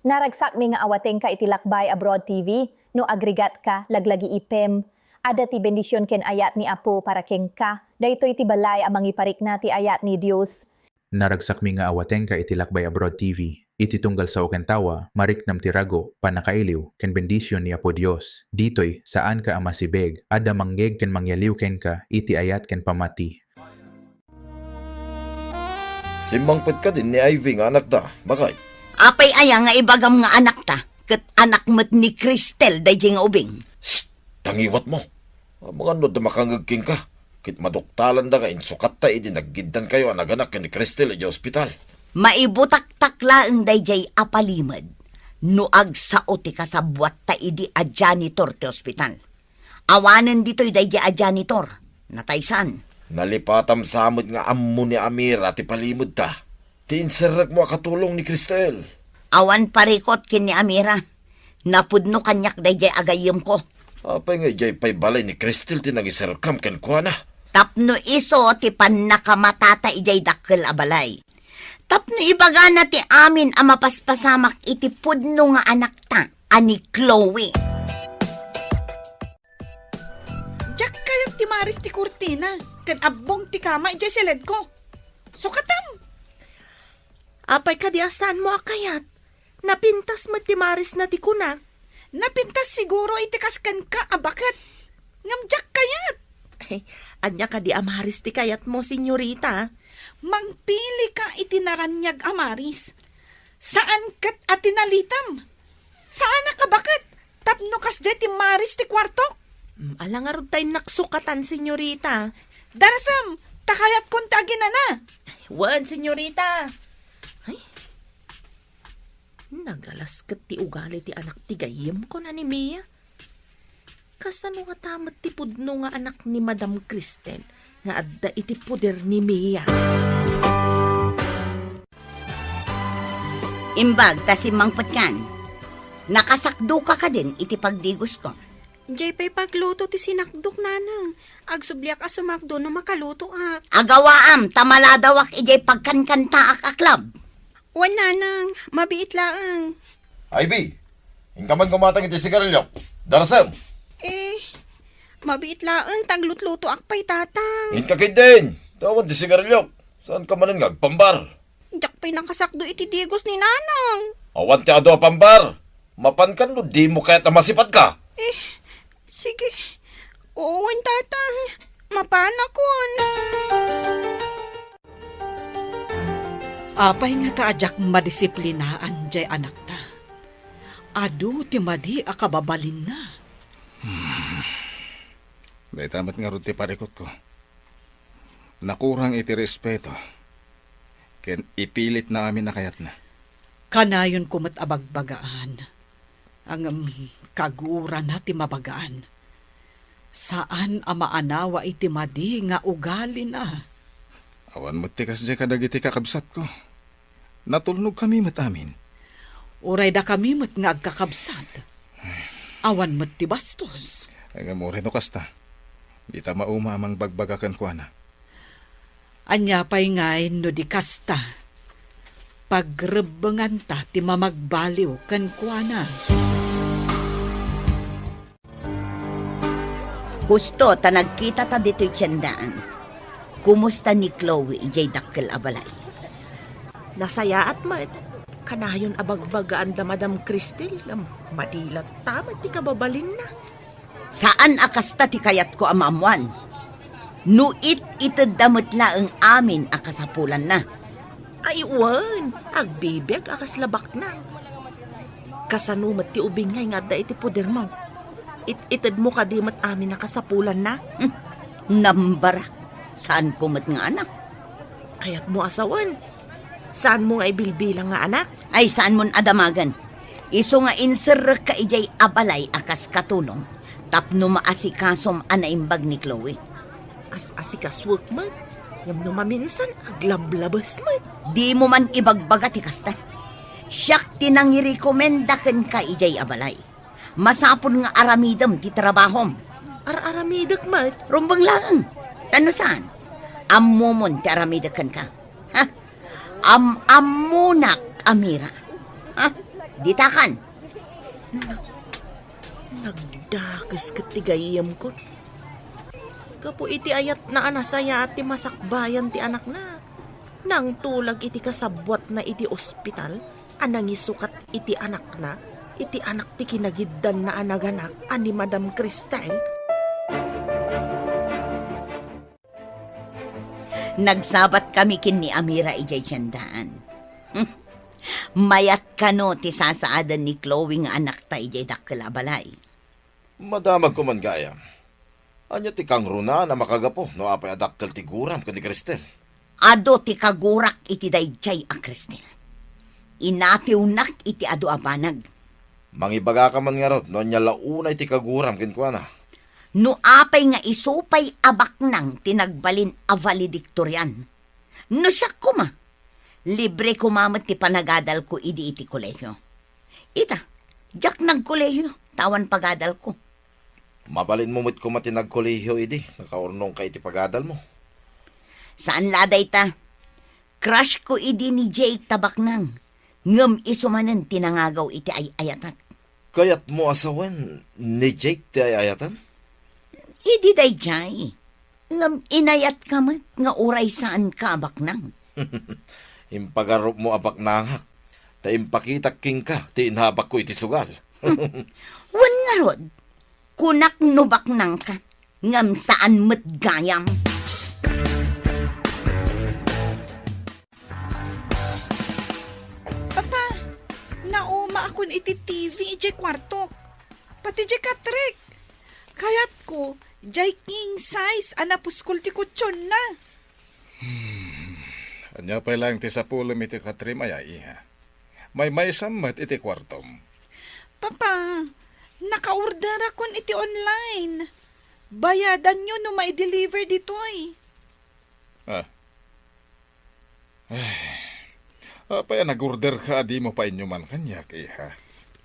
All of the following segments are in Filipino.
Naragsak mi nga awateng ka itilakbay abroad TV, no agregat ka, laglagi ipem. Ada ti bendisyon ken ayat ni Apo para ken ka, daytoy ti balay amang iparik na ti ayat ni Dios. Naragsak mi nga awateng ka itilakbay abroad TV. Iti tunggal sa okentawa, mariknam tirago, panakailiw, ken bendisyon ni Apo Dios. Ditoy, saan ka amasibeg, ada manggeg ken mangyaliw ken ka, iti ayat ken pamati. Simangpet ka din ni Ivy nga anak ta, bakay? Apay aya nga ibagam nga anak ta, ket anak met ni Cristel day nga ubing. Shh! Tangiwat mo. Mga ano da makangagking ka. Kit maduktalan da nga insukat ta idi naggiddan kayo ang naganak ni Cristel di ospital. Maibutak-takla ang day apalimad. Nuag sa ti kasabwat ta idi a janitor ti ospital. Awanen dito'y day a janitor. Nataysan. Nalipatam samod nga ammo ni Amir at ipalimod ta. Tiinserag mo katulong ni Cristel. Awan parikot kin ni Amira. Napudno kanyak day agayim ko. Apay nga ijay pay balay ni Cristel tinangiserkam ken kuana. Tapno iso ti panakamatata ijay dakkel abalay. Tapno ibaga na ti amin ang mapaspasamak iti pudno nga anak ta, ani Chloe. Jack kayat ti Maris ti Cortina, kan abong ti kama ijay silid ko. Sukatam! Apay kadiasan mo akayat. Napintas mo ti Maris na ti kunak. Napintas siguro itikaskan ka, bakit? Ngam Jack kayat! Ay, anya ka di amaris ti kayat mo, senyorita. Mangpili ka itinaranyag amaris. Saan kat atinalitam? Saan ka bakit? Tapno kas ti Maris ti kwartok? Alangarod tayo naksukatan, senyorita. Darasam, takayat kong tagina na. Wan, senyorita. Ay, nagalas kat ti ugali ti anak ti gayem ko na ni Mia. Kasano nga tamat ti pudno nga anak ni Madam Cristel nga adda iti puder ni Mia. Imbag ta si Mang Patkan. Nakasakdo ka din iti pagdigos ko. Jay pa'y pagluto ti sinakdok nanang. Agsubliak asumakdo no makaluto ak. Agawaam, tamaladawak ijay pagkankanta ak aklab. Wan nanang, mabiit laang. Ivy, ingkaman kumatang iti sigarilyo. Darasam! Mabiit laang taglutluto ak pa'y tatang. Inkakid din! Tawan ti sigarilyo. Saan ka man pambar? Jak pa'y nakasakdo iti digos ni nanang. Awan ti ado pambar. Mapankan no di mo kaya masipat ka. Sige. Wan tatang. Mapanakon. Apay nga taadyak madisiplinaan jay anak ta. Adu ti madi akababalin na. Day tamat nga ron ti parikot ko. Nakurang iti respeto. Ken ipilit na amin na kayat na. Kanayon kumat abagbagaan. Ang kaguran na ti mabagaan. Saan amaanawa iti madi nga ugali na. Awan mo tikas di kadagiti kakabsat ko. Natulnog kami mat amin. Uray da kami mat nga agkakabsat. Awan mat ti bastos. Ay nga mo rin o kasta. Di ta maumamang bagbagakan ko na. Anya pa'y ngay no di kasta. Pagrebengan ta ti mamagbaliw kan kuana. Husto ta nagkita ta dito'y tiyandaan. Kumusta ni Chloe ijay dakkel abalay? Nasaya at mat. Kanayon abagbagaan da Madam Cristel. Madilat tamat ti kababalin na. Saan akasta ti kayat ko amamuan? Nuit itadamot laeng amin akasapulan na. Ay, wan. Agbibig akaslabak na. Kasanumat ti ubingay nga da iti puder mo. Itad mo kadimat amin nakasapulan na. Nambarak. Saan ko mat nga anak? Kaya't mo asawan. Saan mo nga ibilbilang nga anak? Ay saan mon adamagan? Iso nga inser ka ijay abalay akas katulong. Tapno maasikasom anaimbag ni Chloe. Asikaswag man. Yam no maminsan, aglablabas man. Di mo man ibagbaga ti kasta. Siyak tinangirikomenda ka ijay abalay. Masapon nga aramidam ti trabahom. Aramidak mat. Rumbang lang. Tano saan? Ammomon ti aramidakan ka. Ha? Ammunak, Amira. Ha? Ditakan. Nagdakas katigayam ko. Kapo iti ayat na anasaya at ti masakbayan ti anak na. Nang tulag iti kasabwat na iti ospital, anang isukat iti anak na, iti anak ti kinagiddan na anaganak, ani Madam Cristel. Nagsabat kami kin ni Amira ijay tiyandaan. Mayat kano ti sasaadan ni Chloe nga anak ta ijay dakkalabalay. Madamag ko man gayam. Anya ti kang runa na makagapo no apay adakkel ti guram ken ni Cristel. Ado ti kagurak iti dayjay a Cristel. Inatiunak iti ado abanag. Mangibaga ka man nga rod no anya launay ti kaguram ken kuana. No apay nga isupay abaknang tinagbalin a valedictorian. No siya kuma. Libre kumamat ti panagadal ko idi iti kolehyo. Ita, jak nagkolehyo, tawan pagadal ko. Mabalin mo mo't kumatinag kolehiyo idi. Nakaurnong ka iti pagadal mo. Saan laday ta? Crush ko idi ni Jake tabaknang. Ngam isumanan tinangagaw iti ayatak. Kayat mo asawan ni Jake ti ayatan? Idi day jay. Ngam inayat ka mat nga uray saan ka abaknang. Impagarop mo abak nangak. Ta impakitak king ka, ti inhabak ko iti sugal. Wan nga rod, kunak nubak nang ka, ngam saan mat gayam. Papa, nauma akon iti TV ijay kwartok. Pati ijay katrik. Kayat ko, ijay king size anapuskul ti kutsyon na. Anya pa lang ti sapulom iti katrimaya iha. May samat iti kwartom. Papa, naka-order akon iti online. Bayadan nyo no mai-deliver ditoy. Apay nag-order ka, di mo pa inyo man kanyak iha.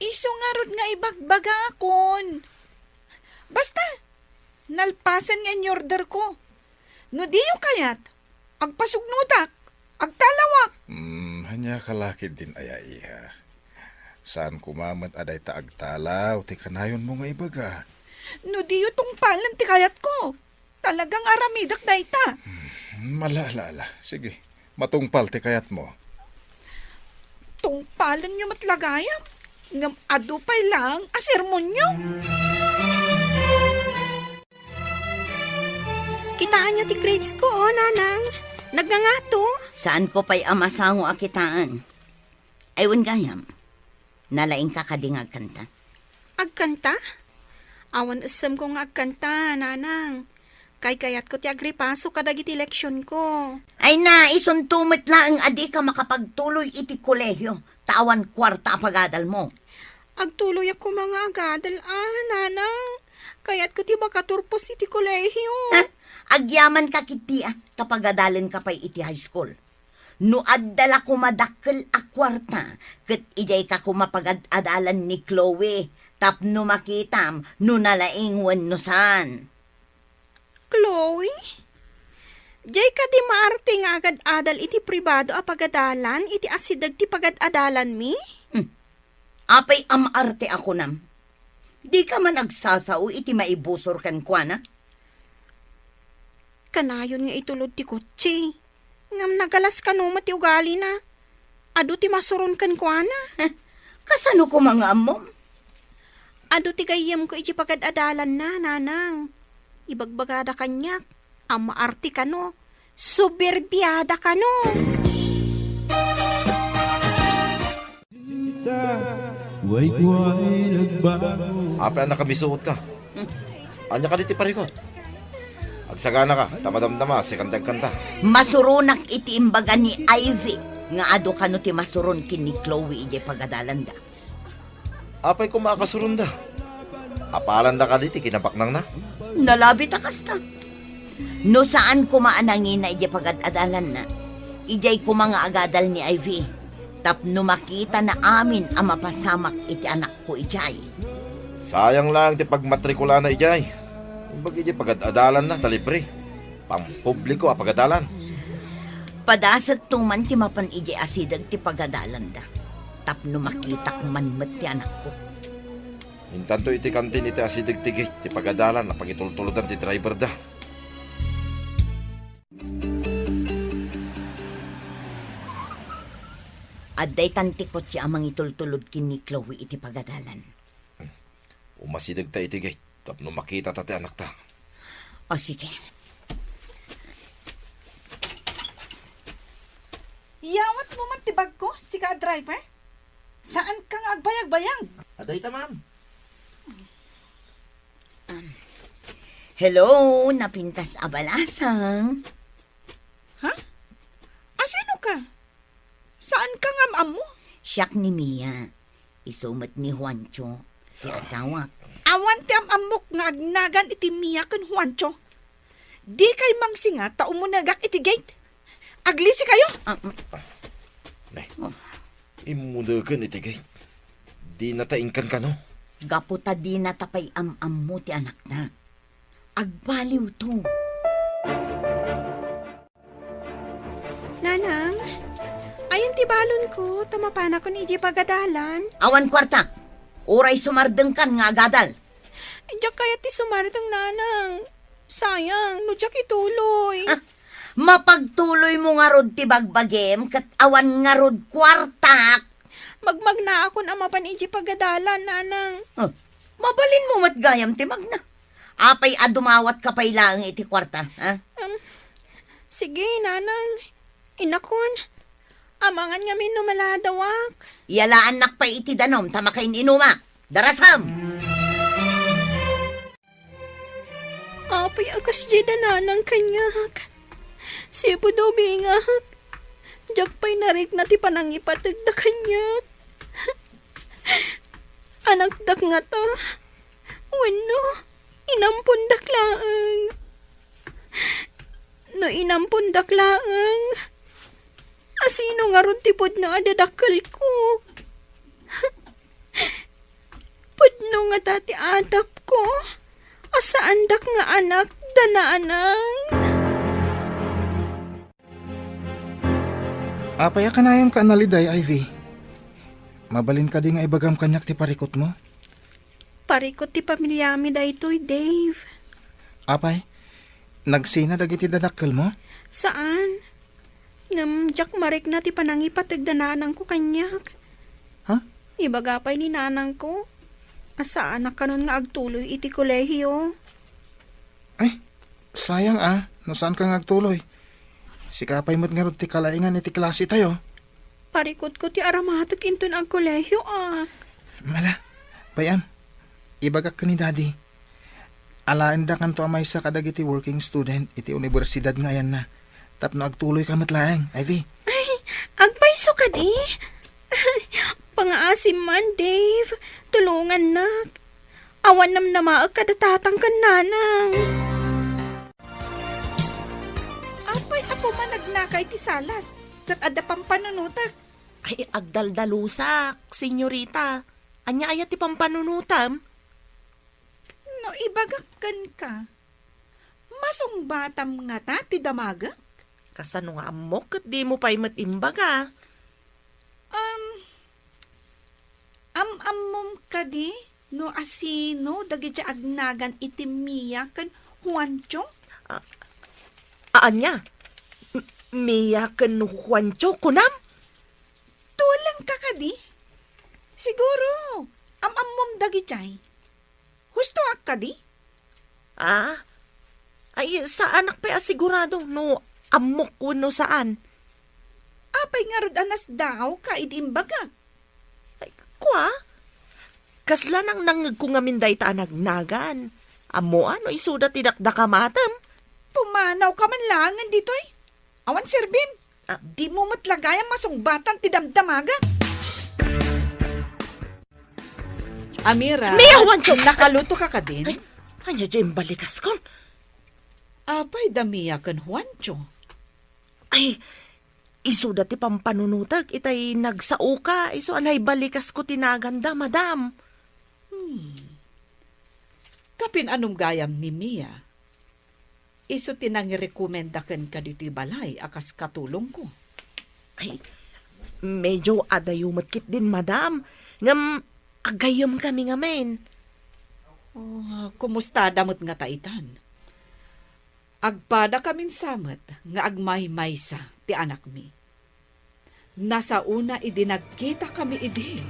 Iso nga rod nga ibagbaga akon. Basta, nalpasan nga yung order ko. No di yung kayat, agpasugnutak, agtalawak. Hanya kalakid din aya iha. Saan kumamat aday ta agtalaw, ti kanayon mo nga ibaga. No di yung tungpalan ti kayat ko. Talagang aramidak na ita. Malala. Sige, matungpal ti kayat mo. Tungpalan nyo matlagayam. Ngam adupay lang a sermon nyo. Kitaan niyo ti grades ko, nanang. Nagngangato. Saan ko pa'y amasango akitaan? Aywan gayam, nalaing ka kadingag kanta. Agkanta? Awan asam ko nga agkanta, nanang. Kayat ko ti agripaso kadag iti leksyon ko. Ay na, isuntumit lang adi ka makapagtuloy iti kolehyo. Tawan kwarta pagadal mo. Agtuloy ako mga agadal, nanang. Kayat ko ti makaturpos iti kolehyo. Agyaman ka kiti kapagadalan ka pa'y iti high school. No addala ko madakkel a kwarta, kat ijay ka kumapagadalan ni Chloe, tapno makitam, no nalaing wennosan. Chloe? Jay ka di maarte nga agad-adal iti pribado a pagadalan, iti asidag ti pagad-adalan mi? Apay amarte ako nam. Di ka man agsasao iti maibusor kan kuana? Kanayon nga itulod ti kutsi. Ngam nagalas ka no mati ugali na. Ado ti masuron kan kuana. Kasano ko mga amom? Ado ti gayam ko iti pagad-adalan na, nanang. Ibagbagada kanyak. Ang maarte ka no. Soberbiyada ka no. Apay ang nakamisuot ka. Anya ka diti parikot. Agsagana ka, tamadamdama, sikandag kanta. Masurunak iti imbaga ni Ivy, nga ado kano ti masuron kin ni Chloe iti pagadalanda. Apay ko makasurunda. Apalan da ka diti, kinabaknang na. Nalabit akasta. No saan kumaanangin na iti pagadalan na, ijay ko mga agadal ni Ivy. Tapno makita na amin ang mapasamak iti anak ko ijay. Sayang lang ti pagmatrikula na ijay. Bagi ijay pagadalan na, talibre. Pampubliko a pagadalan. Padasat tuman ti mapan ijay asidag ti pagadalan da. tapno makita kong manmet ti anak ko. Mintanto iti kantin iti asidigtigit, ti pagadalan na pagitultuludan ti driver da. Aday tantikot siya amang itultulod kin ni Chloe iti pagadalan. Umasidig ta iti gate, tapno makita ta ti anak ta. O sige. Yawat mo man tibag ko, si ka driver? Saan ka nga agbayag-bayag? Aday ta, ma'am. Hello, napintas abalasang. Ha? Asino ka? Saan ka nga mo? Siyak ni Mia. Isumat ni Juancho. Ti asawa. Awan ti amok nga agnagan iti Mia ken Juancho. Di kay mangsinga tao mo nagak iti gate. Aglisi kayo? Nay, imudagan iti gate. Di nataingkan ka, no? Gaputa di natapay am mo ti anak na. Agbaliw to. Nanang, ayan ti balon ko, tamapana ko ni iji pagadalan. Awan kwarta. Oray sumardeng kan nga agadal. Diyak kaya ti sumaritang nanang. Sayang, no diyak ituloy. Mapagtuloy mo nga rod ti bagbagem kat awan nga rod kwartak. Magmagna ako na mapan iji pagadalan, nanang. Mabalin mo matgayam ti magna. Apay adumawat ka pay lang iti kwarta. Ha? Sige, nanang. Inakon. Amangan nga min numaladawak. Yalaan nak pa iti danom tamakain inuma. Darasam! Apay akas di nanang kanyak. Sipo daw bingak. Diyak pa'y narik na ti panangipatag na kanyak. Anak dak nga to. Wano, inampun daklaang. No inampun daklaang. Asino nga ron tipod na adadakal ko. Pudno nga tati atap ko. Asaan dak nga anak danaanang. Apaya ka na yung kanaliday, Ivy. Mabalin ka di nga ibagam kanyak ti parikot mo. Parikot ti pamilyami da ito'y, Dave. Apay, nagsina dagiti dadakkel mo? Saan? Jack marik na ti panangipatag da nanang ko kanyak. Ha? Ibagapay ni nanang ko. Asaan na kanon nga agtuloy iti kolehiyo. Ay, sayang no saan ka ngagtuloy? Sikapay mo't nga rod ti kalaingan iti klase tayo. Parikot ko ti aramatag inton ang kolehiyo, Mala, bayam, ibagak ka ni daddy. Alaan da kanto amay sa kadagiti working student iti universidad nga yan na. Tapno agtuloy ka matlaang, Ivy. Ay, agpaiso ka di. Pangaasim man, Dave. Tulungan na. Awan nam namaag kadatatang kan nanang. Apay apo man nagnakay ti salas. Kat adda pang panunutak. Ay, agdaldalusak, senyorita. Anya ayat ti pampanunutam. No ibagakan ka. Masong batam nga ta ti damagak. Kasano nga amok kat di mo pa'y matimbaga. Amom ka di? No asino dagiti agnagan iti Mia kan Juancho? Anya? Mia ken Juancho kunam? Tulang ka ka di? Siguro, amom dagitay. Husto ak ka di? Ay, sa anak pa asigurado no amok ko no saan. Apay nga rod anas daw ka idimbagak. Ay, kwa? Kasla nang nangagkungaminday ta nagnagan. Amo ano isuda tidakdakamatam. Pumanaw ka man langan dito'y. Awan sirbim. Di mo matlagayan masungbatan ti damdamaga. Amira. Mia, Juancho! Nakaluto ka ka din? Ay, anya dyan balikas kon. Apay damiya kan Juancho. Ay, iso dati pampanunutag, itay nagsao ka, iso alay balikas ko tinaganda, madam. Kapin anong gayam ni Mia? Iso tinangirekomendakan ka dito'y balay akas katulong ko. Ay, Medyo adayumat kit din, madam. Ngam, agayom kami nga men. Kumusta damot nga taitan? Agpada kamin samet nga agmay-maysa ti anak mi. Nasa una idi nagkita kami idi.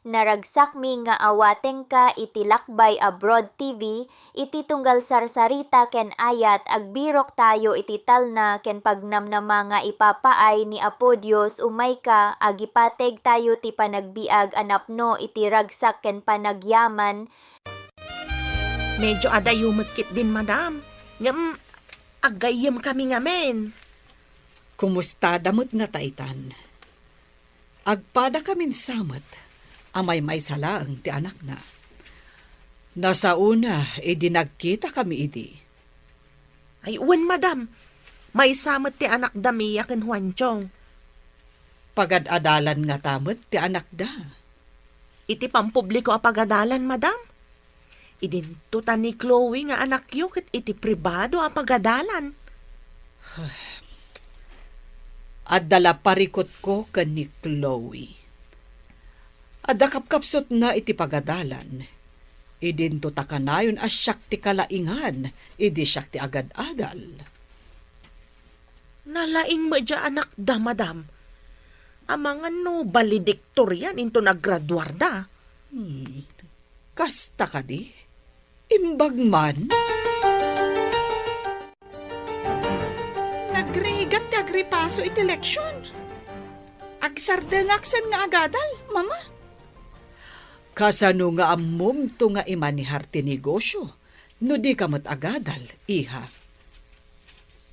Naragsak mi nga awateng ka iti Lakbay Abroad TV, iti tunggal sarsarita ken ayat agbirok tayo iti talna ken pagnamnama nga ipapaay ni Apo Dios umay ka agipateg tayo ti panagbiag anapno iti ragsak ken panagyaman. Medyo adayumat kit din, madam. Ngam, agayom kami nga men. Kumusta damot nga taitan? Agpada kamin samet, amay may salaang ti anak na. Nasa una, idi nagkita kami idi. Ay, uwan, madam. May samat ti anak da Mia ken Juanchong. Pagad-adalan nga tamet ti anak da. Iti pampubliko a pagadalan, madam. Idintutan ni Chloe nga anak yu ket iti pribado a pagadalan. Adala parikot ko ken ni Chloe. Adda kapkapsot na iti pagadalan. Idinto takanayon as siyak ti kalaingan, idi siyak ti agad-adal. Nalaing madya anak da, madam. Amangan no valedictorian into naggraduar da. Kasta ka di? Imbag man? Nagrigat ti agripaso iti leksyon. Agsardelaksen nga agadal, mama. Kasano nga ammom to nga imanihar ti negosyo, no di kamat agadal, iha.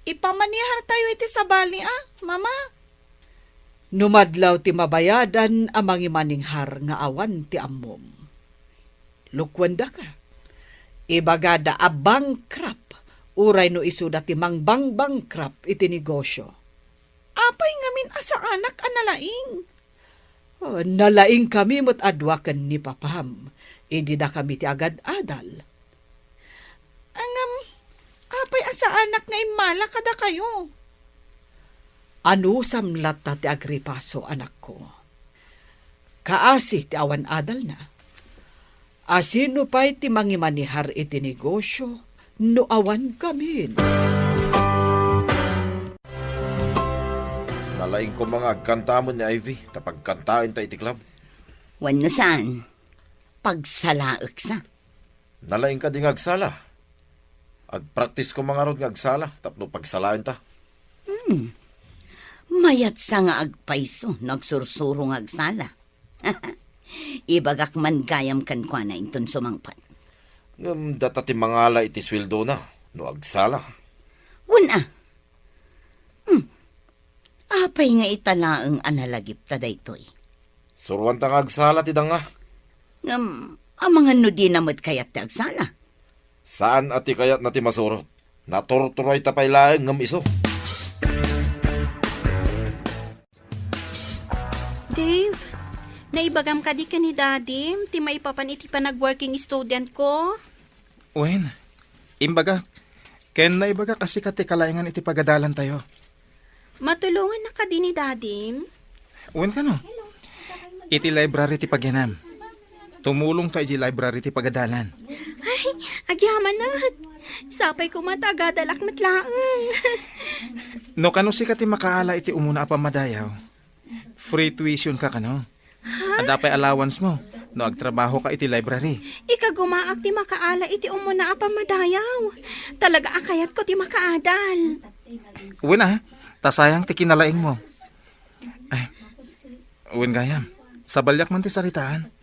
Ipamanihar tayo iti sabali, mama. Numadlaw ti mabayadan amang imaninghar nga awan ti ammom. Lukwanda ka. Ibagada a bankrupt, uray no isuda ti bankrupt iti negosyo. Apay ngamin asa anak analaing. Nalaing kami mo't adwakan ni papam. Idi na kami ti agad-adal. Angam, apay asa anak nga imala kada kayo. Ano samlat ta ti agripaso anak ko? Kaasi ti awan adal na. Asino pa'y ti mangimanihar iti negosyo no awan kami. Nalaing ko mga agkantamon ni Ivy, tapagkantain ta iti club. Wano saan? Pagsalaak sa. Nalaing ka di nga agsala. Agpractice ko mga rod nga agsala, tapno pagsalain ta. Mayat sa nga agpaiso, nagsursuro nga agsala. Ibagak man gayam kan kwa na inton sumangpat. Data ti mangala iti sweldo na, no agsala. Wala. Apay nga italaang analagip ta daytoy. Suruan ta nga agsala ti danga. Amangan no di namad kayat ti agsala. Saan ati kayat na ti masurot? Naturturoy ta pay laeng ngam iso. Dave, naibagam ka di ka ni Daddy, ti maipapan iti pa nag-working student ko. Wen, imbaga, ken na ibaga kasi kati kalaingan iti pagadalan tayo. Matulungan na ka din ni Daddy. Wen ka no? Iti library ti pagyanam. Tumulong ka iti library ti pagadalan. Ay, agyaman na. Sapay ko matagadalak matlaang. No kano si kati makaala iti umuna a pamadayaw. Free tuition ka kano. Adapay allowance mo. No agtrabaho ka iti library. Ika gumaak ti makaala iti umuna apa madayaw. Talaga akayat ko ti makaadal. Wen tasayang ti kinalaing mo. Ay, wen gayam. Sa balyak man ti saritaan.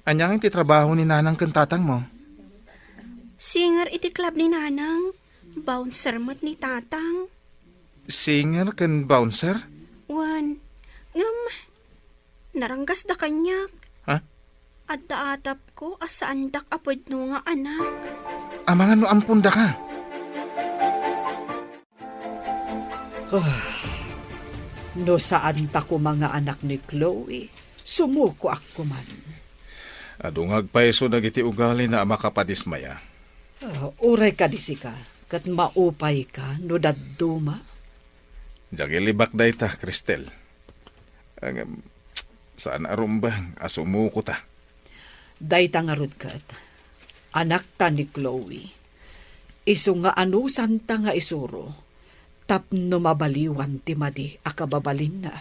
Anyang ti trabaho ni nanang kentatang mo. Singer iti club ni Nanang. Bouncer mo't ni Tatang. Singer ken bouncer? Wan, ngam, naranggas da kanyak. Ha? At daatap ko asaan dak apod no nga anak. Amangan no ampun da ka. No saan ta ko mga anak ni Chloe, sumuko ako man. Adungag paiso dagiti ugali na makapadismaya. Uray ka disika, kat maupay ka no dadduma. Jagilibak day ta, Cristel. Saan arumbang asumuko ta? Dayta nga rod kat. Anak ta ni Chloe. Isu nga ano santa nga isuro. Tapno mabaliwan ti madi akababalin na.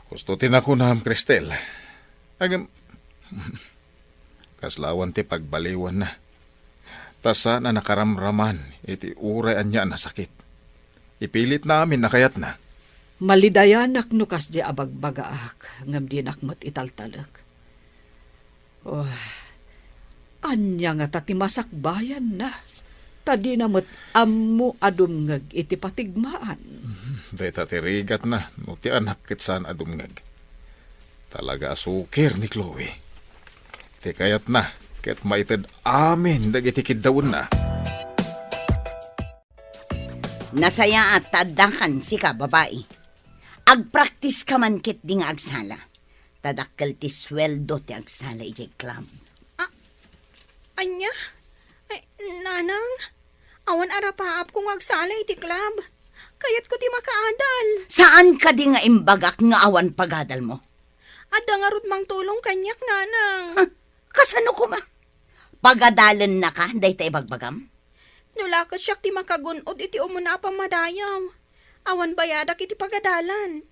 Gusto ako na, Cristel. Kaslawan ti pagbaliwan na. Tasa na nakaramraman, iti urayan niya na sakit. Ipilit namin na kayat na. Malidayanak no kas di abagbagaak, ngam di nakmat italtalak. Oh, anya nga tati masakbayan na. Tadi namat ammo adumngag iti patigmaan. Day tatirigat na, no ti anak kit saan adumngag. Talaga asukir ni Chloe. Ti kayat na, ket maited amin dagiti kiddaon na. Nasaya at tadakan si ka, babae. Agpraktis ka man kit di nga agsala. Tadakkel ti sweldo ti agsala iti club. Anya? Ay, nanang, awan arapaap kung agsala iti club. Kayat ko di makaadal. Saan ka di nga imbagak nga awan pagadal mo? Ada nga rod mang tulong kanyak, nanang. Kasano ko ba? Pagadalan na ka, day tayo bagbagam? Nulakat siya ti makagunod iti umuna pa madayam. Awan bayadak iti pagadalan.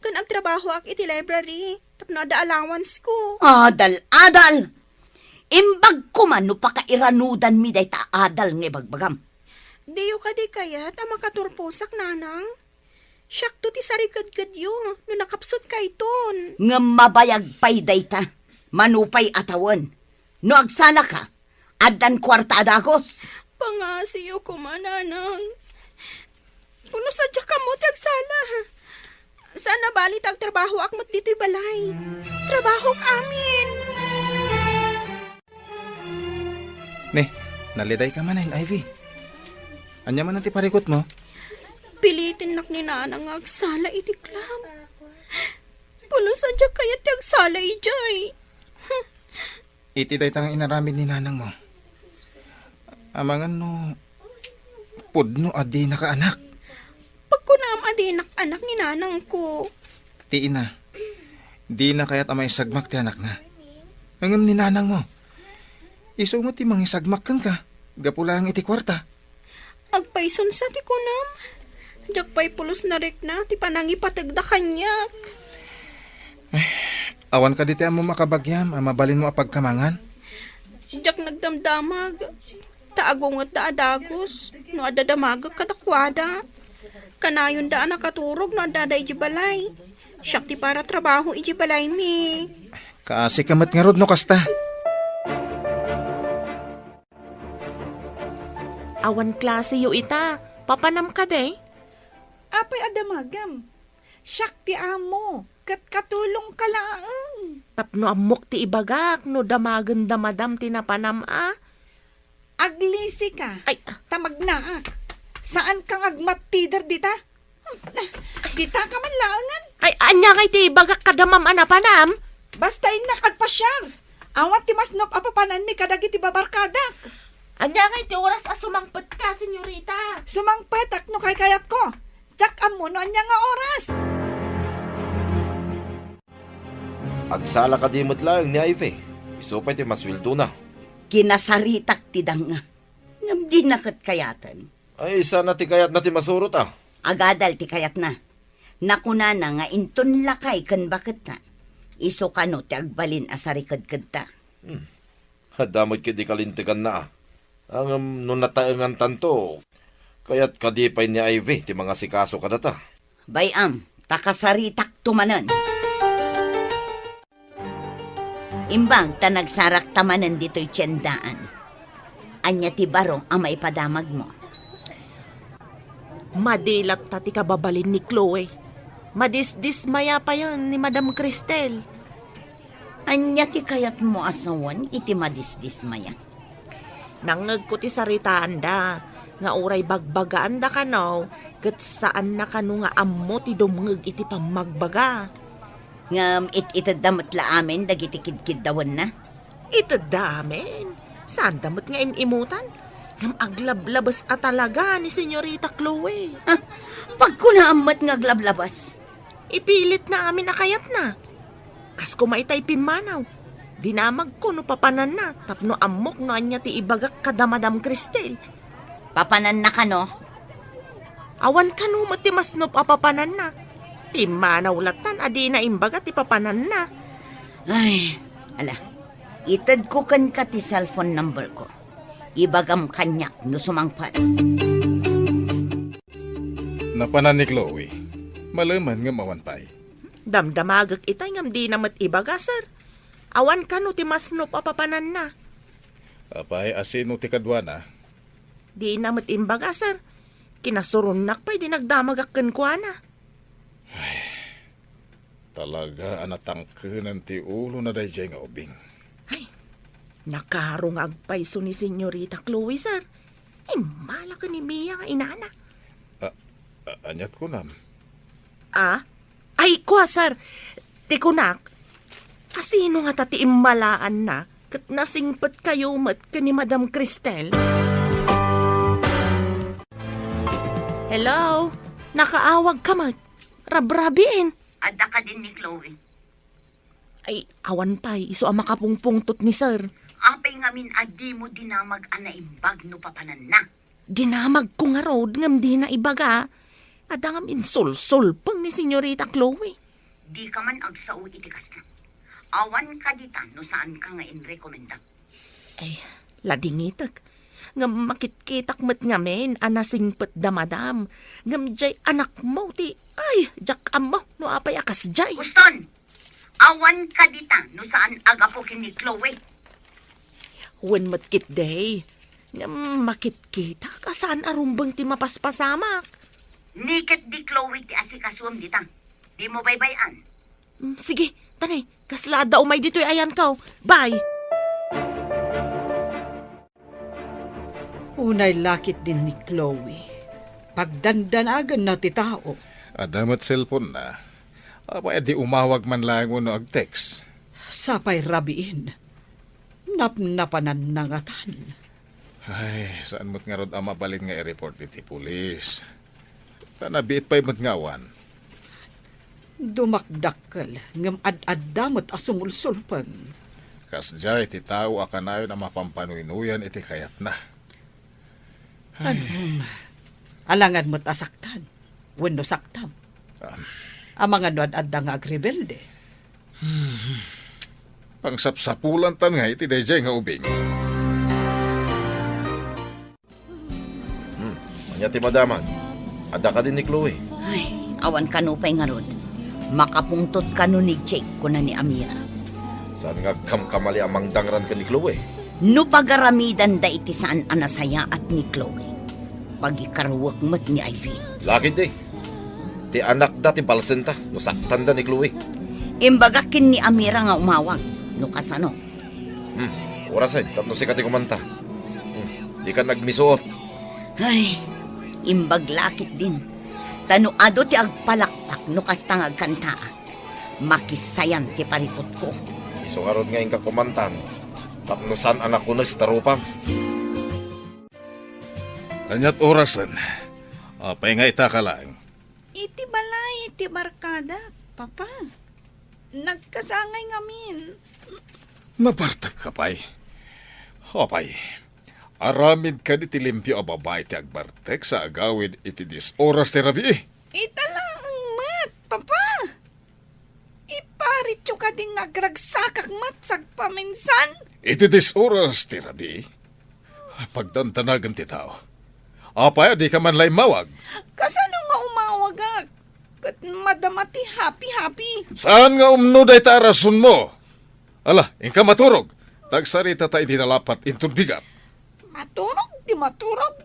Kan agtrabaho ak iti library, tapno ada allowance ko. Adal! Imbag ko man no pakairanudan mi day ta adal nga bagbagam. Diyo ka di kayat ang makaturpusak, nanang. Siyak to ti sarigad-gad yo, no nakapsot kay ton. Nga mabayag pay day ta, manupay atawan. No agsala ka, adan kwarta adagos. Pangasiyo ko man, nanang. Kuno sadya ka mo tagsala. Sana balit ang trabaho akmat dito'y balay. Trabaho amin. Ne, naliday ka man Ivy. Anya man ti parikot mo? Pilitin nak ni nanang agsala iti club. Pulo sadya kaya ti agsala ijay. Iti day tang inaramid ni nanang mo. Amangan no, pudno adi na ka anak. Pagkunam adinak anak ni nanang ko. Ti ina, di na kaya't amay sagmak ti anak na. Angam ni nanang mo. Iso mo ti mangisagmak kang ka. Gapula ang iti kwarta. Agpayson sa ti kunam. Jakpay pulos na rik na ti panangipatagda kanyak. Awan ka diti mo makabagyam, mabalin mo apagkamangan. Jak nagdamdamag. Taagungot da adagos. No adadamagag kadakwada. Kanayon da nakaturog no adada ijibalay. Siyak ti para trabaho ijibalay mi. Kaasi kamat nga rod no kasta. Awan klase yo ita. Papanam ka de. Apay adamagam. Siyak ti amo. Katulong ka laang. Tapno amok ti ibagak no damagan damadam tinapanam a. Aglisi ka. Ay, Tamagnaak. Saan kang agmatider dita? Dita ka man laangan. ay anya nga ti ibagak kadamam anapanam. Basta inak agpasyar. Awat ti masnop apapanan mi kadagi ti babarkadak. Anya nga ti oras asumangpet ka, senyorita. Sumangpetak no kay kayat ko. Jack amo no anya nga oras. Agsala ka dimot lang ni Ivy. Isupay ti maswildo na. Kinasaritak ti danga. Ngam di nakat kayatan. Ay, sana ti kayat na ti masurot ah. Agadal ti kayat na. Nakuna na nga inton lakay kan bakit na. Iso ka no ti agbalin asarikad-kad ta. Damot ki di kalintigan na ah. Ang nung nataengan tanto, kayat kadipay ni Ivy ti mga sikaso kadata. Bayam, takasaritak tumanan. Imbag ta nagsarak tamanan dito'y tiyandaan. Anya ti baro ang maipadamag mo. Madilat ta ti kababalin ni Chloe. Madisdismaya pa yan ni Madam Cristel. Anya ti kayat mo asawan iti madisdismaya. Nangag ko ti saritaan da. Nga uray bagbagaan da kanaw. Kat saan na kano nga ammo ti dumngag iti pamagbaga. Ngam itadamat la amin dagiti kidkid dawan na. Ito damen. Saan damot nga imimutan? Ngam aglablabas at talaga ni Senyorita Chloe. Pag kunaamat nga glablabas, Ipilit na amin nakayat na. Kas kumaitay pimanaw. Dinamag ko no papanan na. Tapno amok no anya ti ibagak kadamadam Cristel. Papanan na ka, no? Awan ka no matimas no papapanan na. Pimanaw latan adi na imbaga ti papanan na. Ay, ala. Itad ko kan ka ti cellphone number ko. Ibagam kanyak no sumangpat. Napanan ni Chloe. Malaman nga mawanpay. Damdamagak itay ngam di na ibaga, sir. Awan ka no ti masno papapanan na. Apay, asino ti kadwana? Di na imbaga, sir. Kinasurunak pa'y di nagdamagakkan ko na. Talaga anatangkenan ti ulo na dayjay nga ubing. Nakarong agpayso ni Senyorita Chloe, sir. Malaka ni Mia nga inana. Anyat ko nam. Ay, kwa, sir. Tikunak, asino nga tati immalaan na kat nasingpat kayo mat ka ni Madam Cristel? Hello? Nakaawag ka mat. Rabrabiin. Ada ka din ni Chloe. Ay, awan pa'y. Iso ang makapungpungtot ni sir. Apay ngamin adi mo dinamag anaimbag no papanan na. Dinamag ko nga road ngam di na ibaga. Adangam insul-sul pang ni Senyorita Chloe. Di ka man agsao itikas na. Awan ka dita no saan ka nga inrekomenda. Ay, ladingitak. Ngam makitkitak met ngamen anasingpet damadam. Ngam jay anak mo ti. Ay, jak amo no apay akas jay. Guston! Awan ka dita no saan agapo kini Chloe. When matkit day. Ngam makitkita kasaan arumbang ti mapaspasamak. Niket di Chloe ti asikaswam dita. Di mo baybayan. Sige, tanay. Kaslada umay dito'y ayan ka. Bye! Unay lakit din ni Chloe. Pagdandanagan na ti tao. Adamat cellphone na. Apay, di umawag man lang uno ag text. Sapay rabiin. Napnapanan nangatan. Ay, saan mo't nga rod ang mabalin nga i-report iti pulis? Tanabiit pa'y mo't ngawan. Dumakdakkel ngam ad-addamot asumulsulpang. Kasjay, iti tao akanayon ang mapampanuynuyan iti kayat na. Alangan mo't asaktan. Wenno saktam. Amang ano ad-adda nga agrebelde. Pangsapsapulan tan nga iti dayjay nga ubing. Anya ti madaman. Ada ka din ni Chloe. Ay, awan ka no pa'y nga rod. Makapungtot ka no ni Jake ko na ni Amira. Saan nga kamkamali ang mangdangran ka ni Chloe? No pagaramidan da iti saan anasaya at ni Chloe. Pagikarwak mat ni Ivy. Lakid day. Ti anak da ti balsenta. No saktan da ni Chloe. Imbagakin ni Amira nga umawag. No kasano. Orasan, tapno si kati kumanta. Di ka nagmisuot. Ay, imbaglakit din. Tanuado ti agpalakpak no kastang agkanta. Makisayan ti paripot ko. Isungarod nga ka kumantan. Tapno saan anak ko na starupam. Anyat orasan. Apay nga itaka lang. Iti balay, iti barkada, papa. Nagkasangay ngamin. Nabartag ka pa'y. Apay. Aramid ka di tilimpyo a babae ti agbartek sa agawid iti dis oras ti rabi. Italaang mat, papa. Iparit yung ka ding agragsakak mat sagpaminsan. Iti dis oras ti rabi. Pagdantanagan ti tao. Apay, di ka man lay mawag. Kasano nga umawagak? Kat madamati happy-happy. Saan nga umnuday ta rason mo? Ala, ingka maturog. Tagsarita ta idinalapat intun bigat. Maturog, di maturog.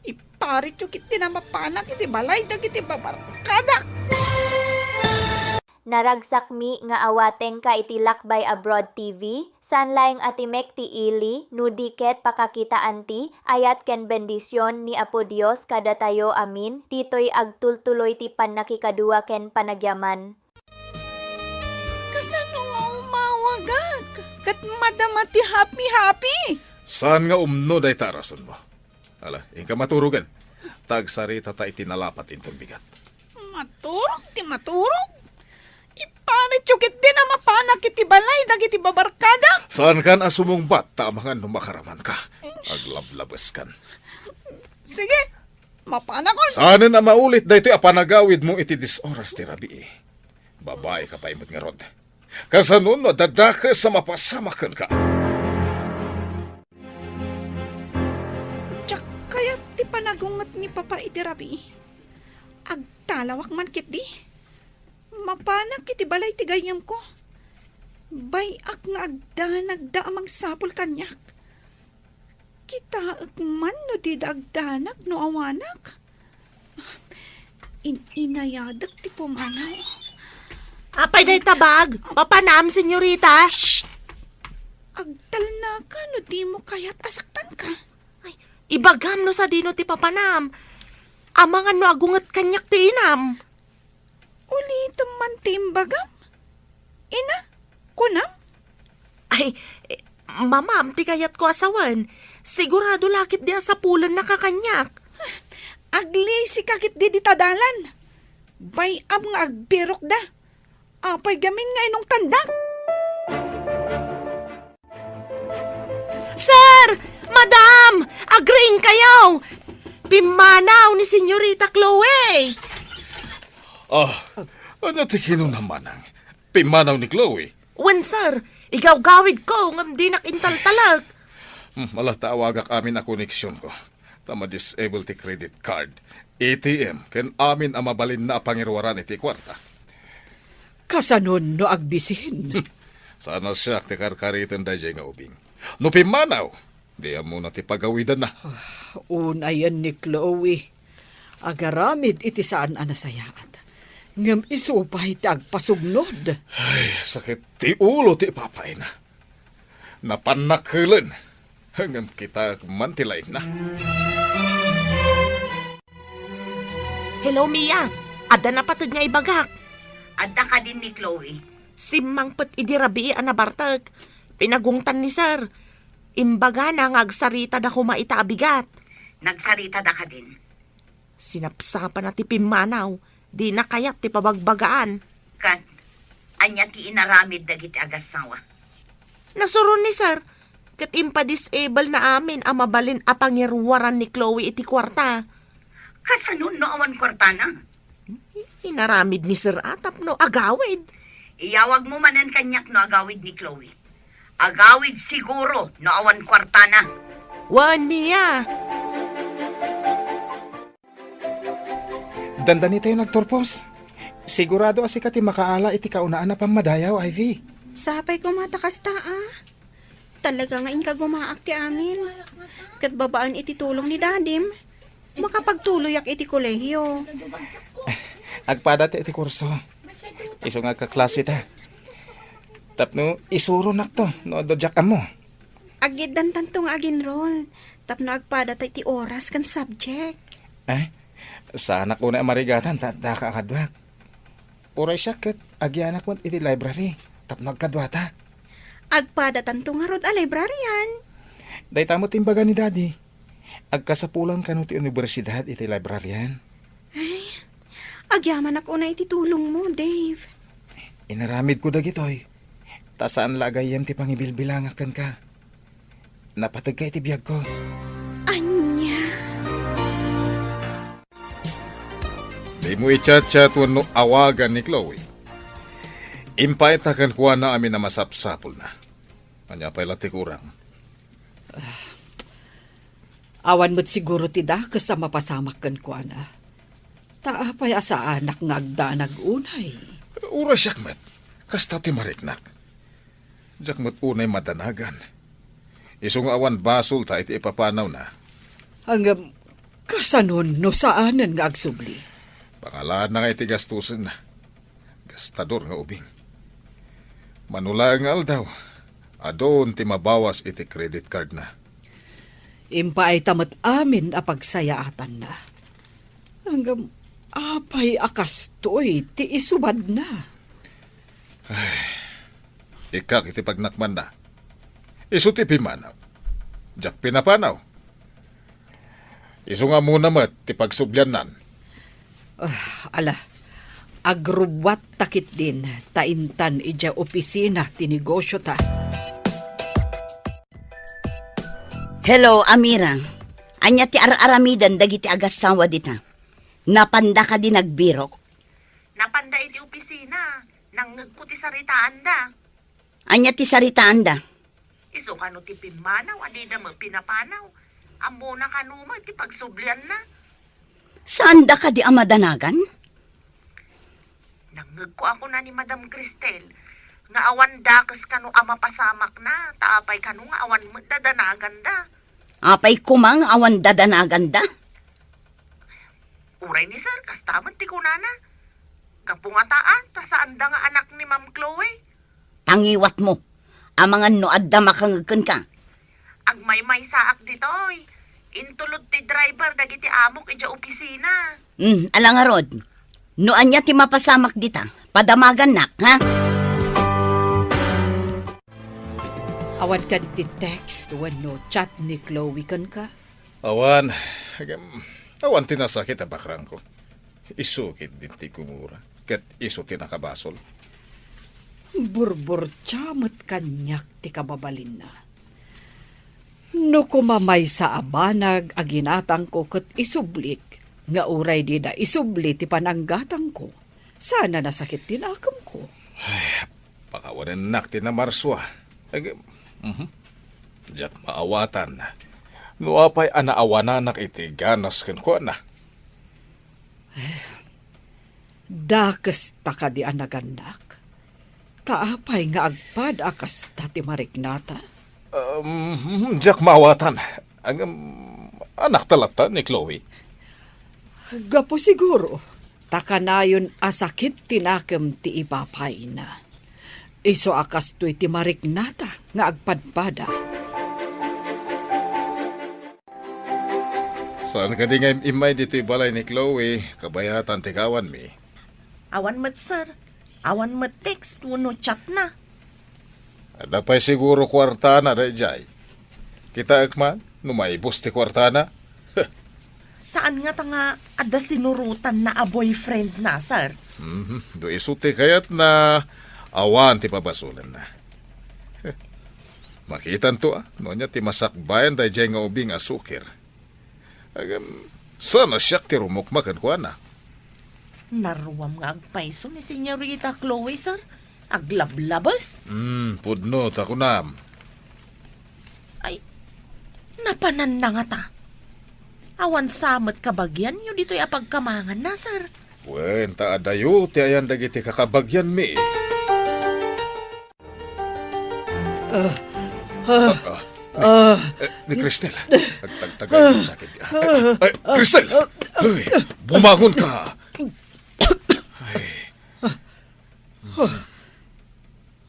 Iparit yung kiti na mapanak, iti balay, dagiti babarkadak. Naragsak mi nga awateng ka iti Lakbay Abroad TV, sanlaing atimek ti ili, nudiket pakakita anti, ayat ken bendisyon ni Apo Dios kada tayo amin, ditoy agtultuloy ti panakikadua ken panagyaman. Kasano nga umawagak? Kat madamati happy-happy. Saan nga umnuday ta rason mo? Ala, ingka maturugan. Tagsarita ta itinalapat intun bigat. Maturog, di maturog. Paano tsukit din na mapanak iti balay dagiti babarkada? Saan kan asumong bata mga numakaraman ka? Aglablabas kan. Sige, mapanak ko. Saan na maulit dahito apanagawid mo iti disoras ti rabi. Babae ka pa imot nga rod. Kasanon no dadaka sa mapasamakan ka. Tsak kaya ti panagungot ni Papa iti rabi. Agtalawak man kit di. Mapanak iti balay ti gayam ko. Bayak nga agdanag da amang sapol kanyak. Kita man no di dagdanak no awanak. Inayadak ti pumanaw. Apay day tabag. Papanam, senyorita. Agtal na ka no di mo kaya't asaktan ka. Ay, ibagam no sa dino ti papanam. Amangan no agungat kanyak ti inam. Ulitin man timbagam. Ina, kunam. Ay, mamam, ti kayat ko asawan. Sigurado lakit di asapulan nakakanyak. Agli si kakit di tadalan. Bayam nga agbirok da. Apay gamin nga inong tandak. Sir! Madam! Agreeing kayo! Pimanaw ni Senyorita Chloe! Ano ti naman ang pimanaw ni Chloe? Wen, sir, igaw-gawid ko ngam di nakintaltalag. Malatawagak amin a koneksyon ko. Tama disable ti credit card. ATM, ken amin ang mabalin na pangirwaran iti kwarta. Kasanon no agbisin. Sana siya ti karkaritan da nga ubing. No pimanaw, di muna ti pagawidan na. Unayan ni Chloe. Agaramid iti saan anasayaat. Ngam isupay ti agpasugnod. Ay, sakit ti ulo ti papay na. Napanakilan. Hanggang kita mantilain na. Hello, Mia. Ada na patid nga ibagak. Adda ka din ni Chloe. Simang pet idirabi anabartag. Pinagungtan ni sir. Imbaga na nga agsarita da kumaita abigat. Nagsarita da ka din. Sinapsapan na ti pimanaw. Di na kayat ti pabagbagaan. Kan, anya ti inaramid dagiti agasawa. Nasuron ni sir. Kat impa-disable na amin ang mabalin a pangirwaran ni Chloe iti kwarta. Kasanon no awan kwartana. Inaramid ni Sir Atap no agawid. Iyawag mo manan kanyak no agawid ni Chloe. Agawid siguro no awan kwartana. Wan, Mia. Dandani tayo nagturpos. Sigurado asi ka ti makaala iti kaunaan na pamadayaw, Ivy. Sapay ko matakas ta Talaga nga inka gumaak ti amin. Kat babaan iti tulong ni dadim. Makapagtuloyak iti kolehiyo. Agpada ti iti kurso. Iso nga kaklase ta. Tapno isuro nak to, no dodyak mo. Agid dan tantong aginroll. Tapno agpada ta iti oras kan subject. Sana ko na marigatan, da ka akadwak. Uray siya kat agyanak mo iti library. Tapno agkadwata. Agpada tanto nga rod a librarian. Day tamo timbaga ni daddy. Agkasapulan ka no ti universidad iti librarian. Agyaman ako na iti tulong mo, Dave. Inaramid ko dagitoy. Ta saan lagayem ti pangibilbilangakan ka. Napatag ka iti biyag ko. Anya. Di mo i-chat-chat no awagan ni Chloe. Impaitakan kuha na amin na masapsapol na. Anya pa'y lati kurang. Awan mo't siguro tida kasama pasamak kan ko na. Taapay asa anak nga agdanag unay. Ura siyak mat. Kasta ti mariknak. Diyak mat unay madanagan. Isong awan basol ta iti ipapanaw na. Hanggang kasanon no saanan nga agsubli. Pangalaan na nga iti gastusin na. Gastador nga ubing. Manula ang aldaw. Adon ti mabawas iti credit card na. Impa ay tamat amin a pagsayaatan na. Hanggang apay akastoy ti isubad na. Ikak iti pagnakman na. Isu ti pimanaw. Diyak pinapanaw. Isu nga muna mat ti pagsubyanan. Ala, Agruwat takit din, taintan ija opisina ti negosyo ta. Hello, Amira. Anya ti aramidan dagiti agasawa dita. Napanda ka din nagbirok. Napanda iti opisina, nang nagputi saritaan da. Anya ti saritaan da. Iso kano ti pimanaw, adida mo pinapanaw. Amo na kanuma ti pagsublian na. Saan da ka di amadanagan? Nangag ko ako na ni Madam Cristel. Nga awan da kas kano ama pasamak na. Taapay kano nga awan mo dadanagan da. Apay kumang awan dadanagan da. Uray ni sir, kastaman ti kunana. Kapungataan, ta saan da nga anak ni Ma'am Chloe. Tangiwat mo. Amangan no adda makangagkan ka. Agmay-may saak ditoy. Intulod ti driver dagiti amok ija opisina. Alang arod. No anya ti mapasamak dita. Padamagan nak, ha? Awan kan ti text no chat ni Chloe kan ka. Awan, awan tinasakit ang bakrang ko. Isukit din ti kumura. Kat iso tinakabasol. Burbur chamot kanyak ti kababalin na. No kumamay sa abanag aginatang ko kat isublik, nga uray di da isubli ti pananggatang ko. Sana nasakit tinakam ko. Pakawanan nak tinamarswa. Diyak maawatan. Nuapay anaawananak iti ganas ken ko na. Dakas taka di anaganak. Taapay nga agpad akas dati marignata. Diyak maawatan. Anak talata ni Chloe. Gapo siguro. Taka na yun asakit tinakam ti ipapay na. Iso akas to'y ti marignata nga agpadpada. Saan ka di nga imay dito balay ni Chloe? Kabayatan ti kawan mi. Awan mat sir. Awan mat text, no chat na. Ada pa'y siguro kwartana da jay. Kita akman, numaibos ti kwartana. Saan nga tanga ada sinurutan na a boyfriend na, sir? Do isuti kayat na awan ti pabasulan na. Makitan to nonya ti masakbayan da jay nga ubing asukir. Sana siyak ti rumukmakan ko na. Naruwam nga agpaiso ni Senyorita Chloe, sir. Aglablabas. Pudno tako nam. Ay, napanan na nga ta. Awan samat kabagyan yun dito'y apagkamangan na, sir. Wen, taadayo, ti ayan dagiti kakabagyan mi. Ni Cristel, nagtagtagal yung sakit. Ay, Cristel! Ay, bumangon ka!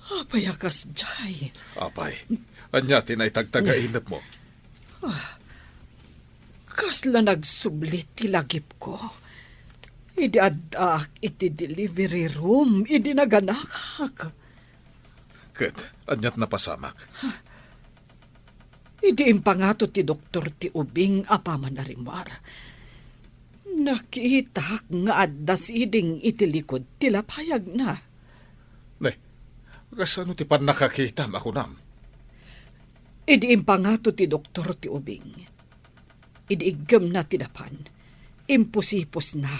Apay akas jay. Apay, anya tinay tagtagainap mo. Kasla nagsublit ti lagip ko. Idi adak iti delivery room, idi naganakak. Ket, anyat napasamak. Idi impangato ti doktor ti ubing apaman na rimar. Nakita nga addas iding iti likod ti lapayag na. Ne, kasano ti pan nakakita ako nam? Idi impangato ti doktor ti ubing. Idi igam na ti dapan. Imposipos na.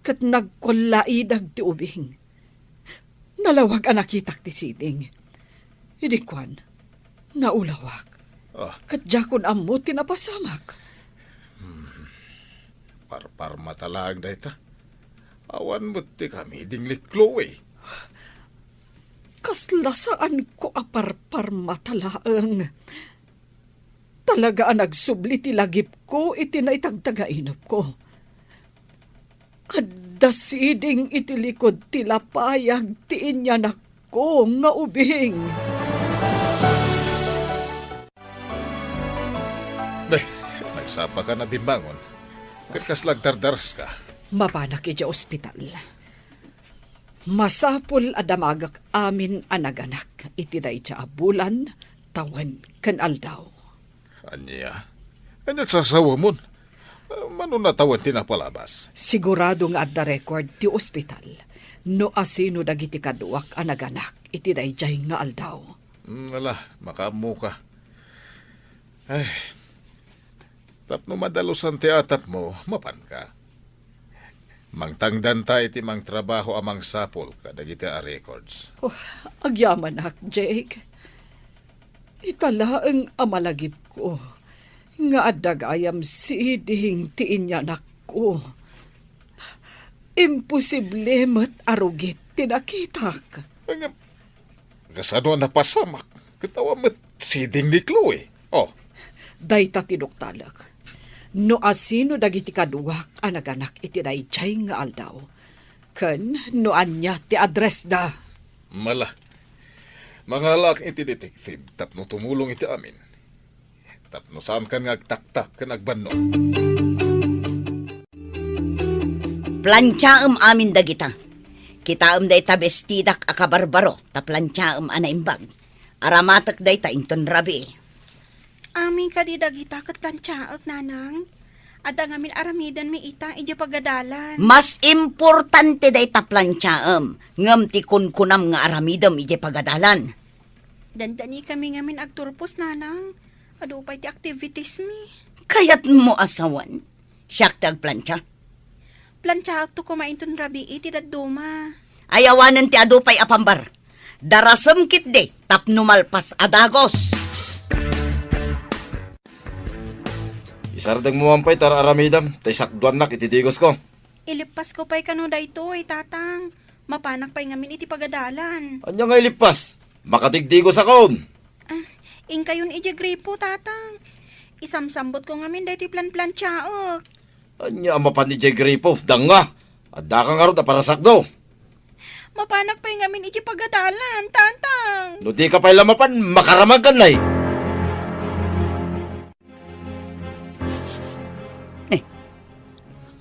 Kat nagkulaidag ti ubing. Nalawag ang nakitak ti siding. Idi kwan, naulawak. Kat jakon amo tinapasamak. Parpar matalag da ita. Awan mo ti kami dingli Chloe. Kasla saan ko aparpar matalaang. Talaga ang nagsubli ti lagip ko iti naitagtagainap ko. Adda siding iti likod ti lapayag ti inyanak ko nga ubing. Day, nagsapa ka na bimbangon. Katkas lagdardaras ka. Mapanak iti ospital. Masapul adamagak amin anaganak iti day tsa abulan tawan kan aldaw. Anya? Anyat sasawa mo? Manunatawan tinapalabas. Sigurado nga at the record ti ospital. No asino dagiti kaduak ang naganak iti dayjay nga aldaw. Makamu ka. Ay, tapno madalusan ti atap mo, mapan ka. Mangtangdan ta iti mang trabaho amang sapol ka dagiti a records. Agyaman ak, Jake. Itala ang amalagip ko. Nga adagayam si dihing tiinyanak ko. Imposible mat arugit tinakitak. Kasano na pasamak. Katawa met siding ni Chloe. Oh, Dayta tinuktalak. No asino dagiti kaduak ang naganak iti dayjay nga aldaw. Ken no anya ti address da. mala. Mangalak iti detective tapno tumulong iti amin. Tapno saan kan nga agtaktak kan agbanno. Plantsaam amin dagita. Kitaam dayta bestidak akabarbaro ta plantsaam anaimbag. Aramatak dayta inton rabi. Amin ka di dagita kat plantsaak, nanang. Ada ngamin aramidan mi ita, ija pagadalan. Mas importante dayta plantsaam. Ngam ti kunkunam nga aramidam ije pagadalan. Dandani kami ngamin agturpos, nanang. Ado pa iti activities mi. Kayat mo asawan. Siyak ti agplantsa. Plantsaak to kumainton rabi iti daduma. Ayawanan ti adupay apambar. Darasam kit de tapno malpas adagos. Isardang mo ampay tara aramidam, tay sakduan nak ititigos ko. Ilipas ko pa'y kano dayto, tatang. Mapanak pa'y ngamin iti pagadalan. Anya nga ilipas, makatigdigos akon. Ing kayon iti gripo, tatang. Isamsambot ko ngamin dayti plan-plantsaak. Anya mapan ni Jay Gripo, danga. Adda kang arot na para sakdo. Mapanak pa'y ngamin iti pagadalan, tatang. No di ka pa'y lamapan, makaramag ka na eh.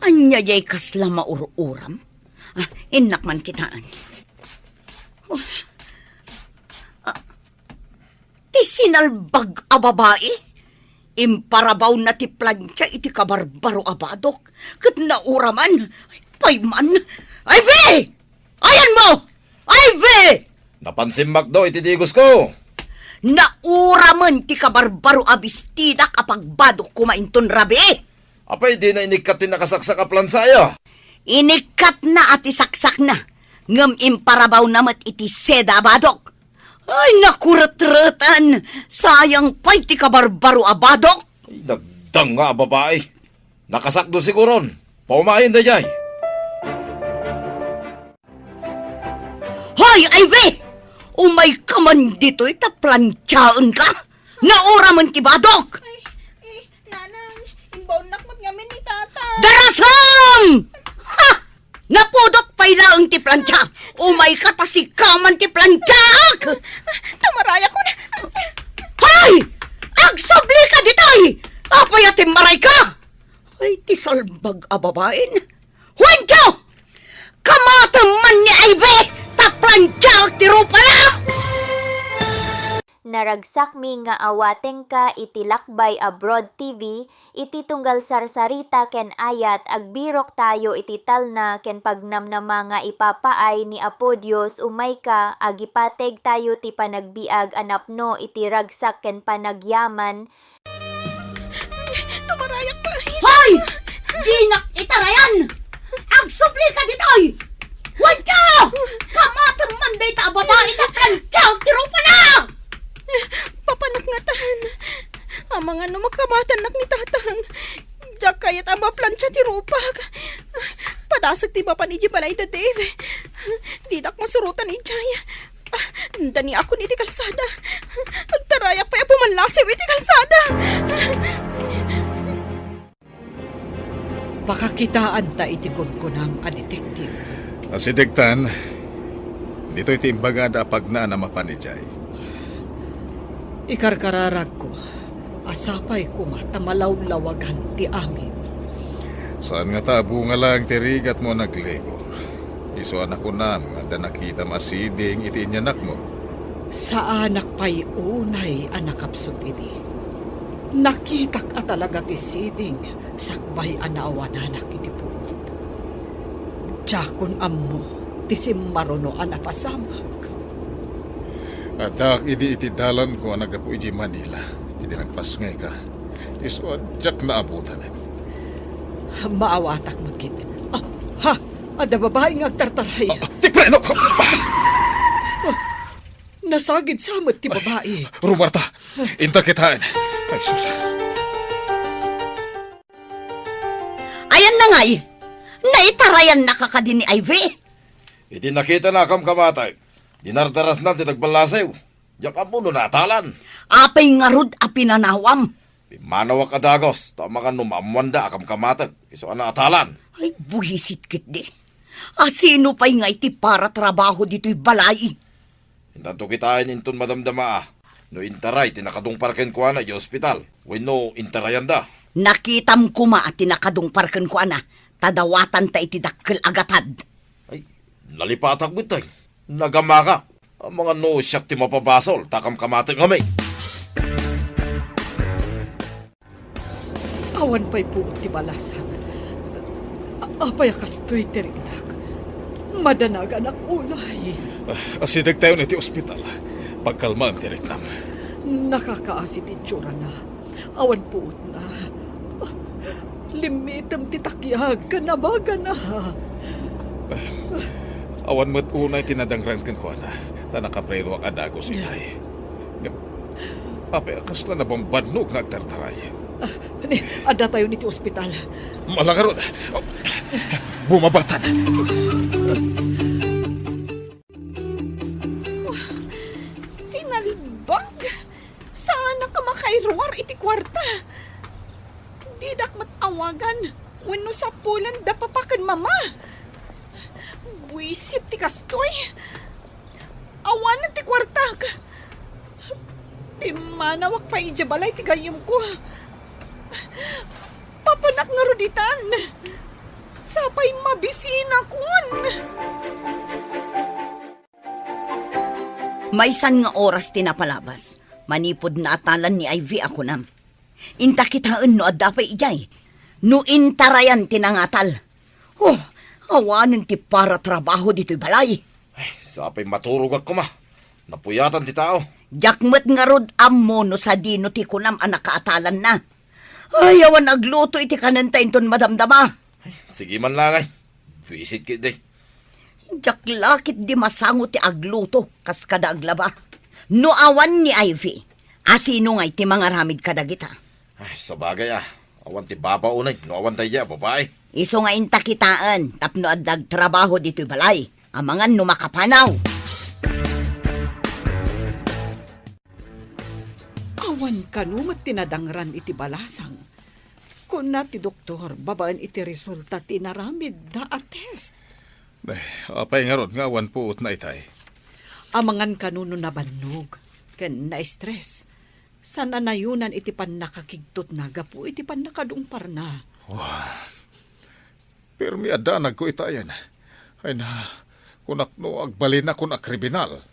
Anya jay kasla maururam. Inak man kitaan. Ti sinalbag a babae. Imparabaw na ti plantsa iti kabarbaro abadok. Kat nauraman. Payman. Ivy! Ayan mo! Ivy! Napansin Macdo, ititigos ko. Nauraman ti kabarbaro abistida kapag badok kumainton rabi. Apay di na inikat din nakasaksak a plansaya. Inikat na at isaksak na. Ngam imparabaw namat iti seda abadok. Ay, nakurat-ratan. Sayang pa'y ti kabarbaro abadok. Ay, nagdang nga babae. Nakasakdo siguron. Paumahin na jay. Hoy, Ivy! Umay ka man dito itaplantsyaan ka. Naura man ti badok. Nanang, imbaw nakmat ngamin ni tata. Darasam! Ha! Napudot pa'y laang ti plantsa. Umay ka tasikaman ti plantsak. Tumaraya ko na. Hay! Agsabli ka ditoy! Apay ating maray ka! Ay, ti salbag ababain. Huwento! Kamatang man ni Ivy! Taplantsak ti rupa na! Naragsak mi nga awateng ka iti Lakbay Abroad TV, iti tunggal sarsarita ken ayat agbirok tayo iti talna ken pagnamnama nga ipapaay ni Apo Dios umay ka agipateg tayo ti panagbiag anapno iti ragsak ken panagyaman. Tumarayak pa rin. Hoy! Dinak itarayan! Agsubli ka ditoy! Huwento! Kamatang man day ta babae na plantsak ti rupa na! Papanak nga tahan. Ang mga makamatanak ni tatang. Diyak kayat ang maplansya ti rupag. Padasag ti ba pa ni Jibalay da Dave. Didak masurutan ni Jaya. Dani ako ni ti kalsada. Agtarayak pa pumalasiw iti kalsada. Pakakitaan ta iti kunkunam a detective. Asidegtan, dito iti imbagada pag na mapanijay. Ikarkararag ko, asapay ko matamalaw-lawagan ti amin. Saan nga tabo nga lang tirigat mo naglibor? Iso anak ko nam nga da nakita masiding iti inyanak mo. Sa anak pa'y unay anakapsot ini. Nakita ka talaga ti siding, sakbay anawa nanak iti puot. Tiyakon ammo, ti simmaruno anapasamak. Adak, iti dalan ko nagapu iji Manila. Iti nagpasngay ka. Iso, jak na abutanin. Maawatak mo't kit. Ha! Ada babae nga agtartaray. Ti preno ko! Nasagid samot ti babae. Rumarta, inta kitain. Ay, sus. Ayan na nga'y. Naitarayan na kakadin ni Ivy. Iti nakita na akam kamatay. Dinardaras na tinagbalasay. Diyak ang puno natalan. Apay nga rod a pinanawam. Manawak adagos. Tama ka numamwanda akam kamatag. Iso ka na atalan. Ay, buhisit kit di. Sino pa'y nga iti para trabaho dito'y balay? Hintanto kitain inton madamdama ah. No intaray, tinakadong parken ko na yung ospital. Weno, intarayan da. Nakitam kuma at tinakadong parken ko ana. Tadawatan ta iti dakkel agatad. Ay, nalipatak bitay. Nagama ka. Ang mga no siyak ti mapabasol. Takam kamatag kami. Awan pa'y puot ti balasang. Apay kastoy tirignak. Madanag anak ulay. Asidag tayo na iti ospital. Pagkalmaan, Direknam. Nakakaasi ti tsura na. Awan puot na. Limitam ti takyag. Kanabaga na. Awan mo't unay tinadangran kan ko na. Tanakapreno ang adagos itay. Apay, akas na nabambanog nga agtartaray. Ada tayo niti ospital. Malakarod. Bumabatan. Sinalbag? Saan na ka makairuar iti kwarta? Di dakmat awagan. Wano sa pulan da papakan mama. Buisit ti kastoy. Awanan ti kwarta. Pimanawak pa ijabalay ti gayom ko. Papanak nga ruditan. Sapay mabisina kun. Maysan nga oras tinapalabas. Manipod na atalan ni Ivy ako nam. Inta kitaan no adapay ijay. No intarayan tinangatal. Oh, awanan ti para trabaho dito'y balay. Ay, sapay maturog ako ma. Napuyatan ti tao. Jakmet nga rod ammo no sa dino ti kunam anak kaatalan na. Ay, awan agluto iti kanantayin ton madamdama. Sige man lang ay. Visit kit day. Jak lakit di masango ti agluto kas kada aglaba. No awan ni Ivy. Asino nga iti mga ramid kadagita. Ay, sa bagay ah. Awan ti baba unay. No awan tayo babae. Iso nga inta kitaan. Tapno adag trabaho dito'y balay. Amangan no makapanaw. Awan kanumat tinadangran iti balasang. Kung na ti doktor, babaan iti resulta tinaramid da a test. Apay nga ron, nga awan puot na itay. Amangan kanuno na bannog, ken na-stress. Sana nayunan iti pan nakakigtot na gapu iti pan nakadungpar na. Pero mi adanag ko itayan. Ay na, kunak no agbalin na kun akriminal.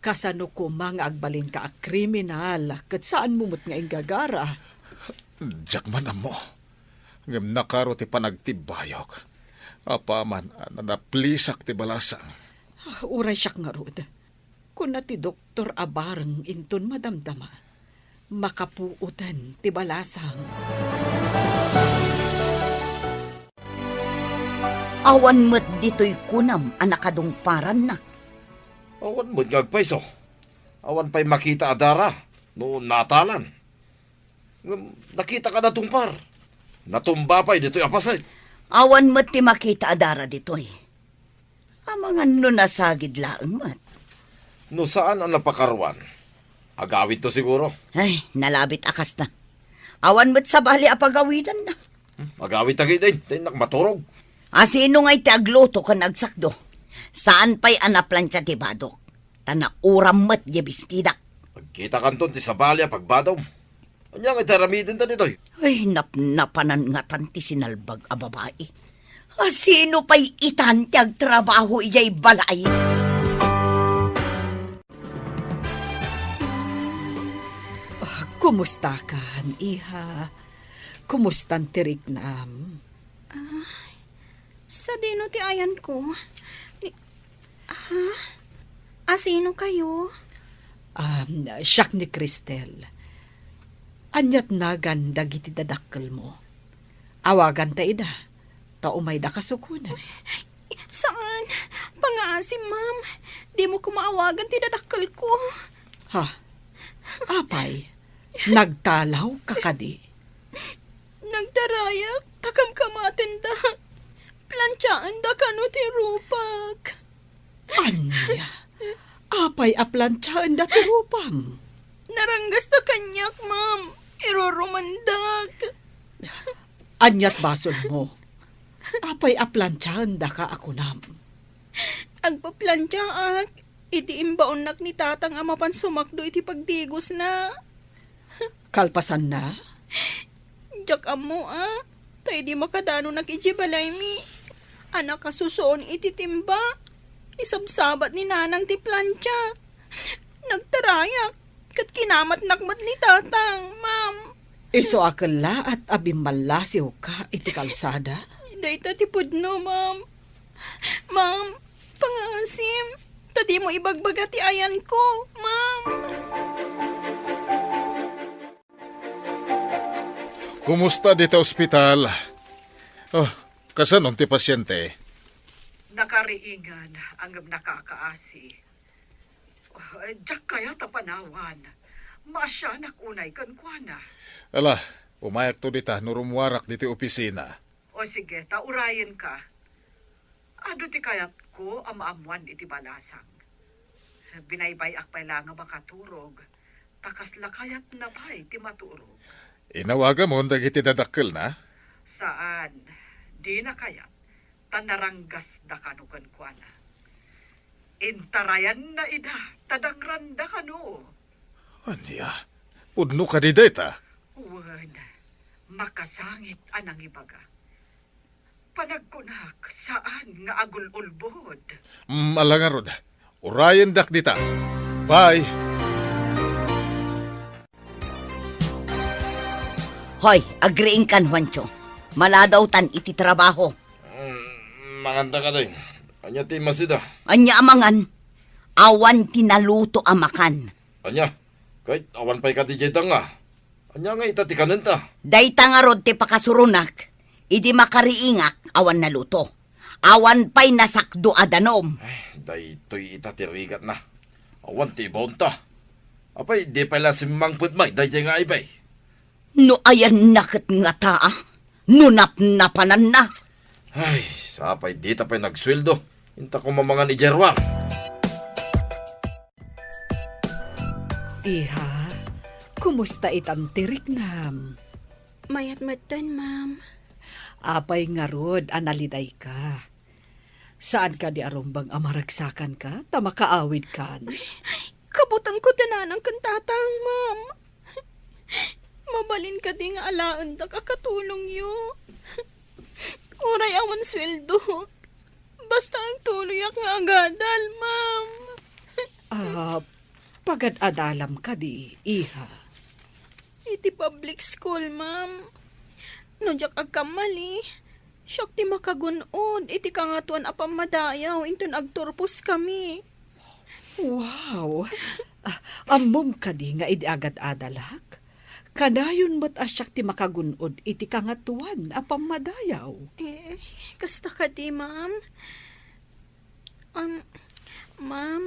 Kasano ko mga agbalin ka a kriminal, kat saan mumot nga ingagara? Diyak man mo. Ngam nakaro ti panagtibayok. Apaman, nanaplisak ti balasang. Uray siyak nga rod. Kung na ti doktor abarang inton madamdama, makapuutan ti balasang. Awan mo't dito'y kunam anakadungparan na. Awan mo ngagpaiso. Awan pa'y makita adara. No natalan. Nakita ka na tungpar. Natumba pa'y dito'y apasay. Awan mo't ti makita adara dito'y. Amangan no nasagid laeng mat. No saan ang napakarwan? Agawid to siguro. Ay, nalabit akas na. Awan mo't sa bali apagawidan na. Agawid tagi din. Tayo nakmaturog. Asino nga'y ti agluto ka nagsakdo. Saan pa'y anaplansya ti badok? Tana uram mo't yabistida. Pagkita kanton ti sabalya pagbadaw. Anya nga taramidin ta dito'y. Ay, napnapanan nga tanti sinalbag a babae. Sino pa'y itan ti agtrabaho iyay balay? Kumusta ka, iha? Kumustan tirignam? Sa dino ti ayan ko. Sino kayo? Siyak ni Cristel. Anyat na ganda giti dadakkel mo. Awagan ta ida. Taumay da kasukunan. Saan? Pangasim, ma'am. Di mo ko maawagan ti dadakkel ko. Ha? Apay, nagtalaw ka kadi. Nagdarayak, takam kamatin da. Plantsaan da kano ti rupak. Anya, apay aplansyahan da tirupam. Naranggas da kanyak, ma'am. Irorumandag. Anyat basol mo. Apay aplansyahan da ka ako nam. Agpaplantsaak, iti imbaonak ni tatang amapan sumakdo iti pagdigos na. Kalpasan na? Jak amo tayo di makadano nakijibalay mi. Anak kasusoon iti timba. Isabsabat ni nanang ti plantsa. Nagtarayak, kat kinamat nakmat ni tatang, ma'am. Iso akala at abimalasiw ka iti kalsada? Dayta ti pudno, ma'am. Ma'am, pangasim. Tadi mo ibagbaga ti ayan ko, ma'am. Kumusta dito ospital? Oh, kasanon ti pasyente? Nakariingan ang nakakaasi. Diyak kaya tapanawan. Masya nakunay kankwana. Ala, umayak to dita, nurumwarak diti opisina. O sige, taurayan ka. Ado ti kayat ko amaamuan iti balasang. Binaybay akpay lang nga makaturog. Takas lakayat na bay ti maturog. Inawaga mo, dagiti dadakkel na? Saan? Di na kayat. Tanaranggas da kanukan kuana. Intarayan na ida, tadangran da kanu. Anya, pudno ka di data. Uwan, makasangit anang ibaga. Panagkunak saan nga agul-ulbod. Malangarod, urayan dak dita. Bye! Hoy, agreeing kan, Juancho. Maladaw tan iti trabaho. Manganta ka din. Anya ti masida. Anya amangan, awan tinaluto amakan. Anya, kahit awan pa'y katijay nga. Anya nga itatikanan ta. Dayta nga rod ti pakasurunak, idi makariingak awan naluto. Awan pa'y nasakdo adanom. Daytoy itatirigat na. Awan ti bonta. Apay, di pala si Mang Putmay, dayjay nga ibay. No ayan nakit nga taa, nunap-napanan na. Ay, sapay di tapay nagsweldo. Inta ko mamangan ni Jerwar. Iha, kumusta itan tiriknam? Mayat-matan, ma'am. Apay nga rod, analiday ka. Saan ka di arumbang amaragsakan ka? Tamakaawid kan. Kabutang ko dananang kantatang, ma'am. Mabalin ka di nga alaan da kakatulong yo. Uray awan sweldo. Basta ang tuloy ak nga agadal, ma'am. Pagad-adalam ka di, iha. Iti public school, ma'am. Nunjak agkamali. Siyak ti makagunod. Iti kangatuan apamadayaw. Intun agturpos kami. Wow! Amom ka di nga idi agad-adalak. Kanayon mo't asyak ti makagunod iti kangatuan apam madayaw. Kasta ka di, ma'am. Ma'am,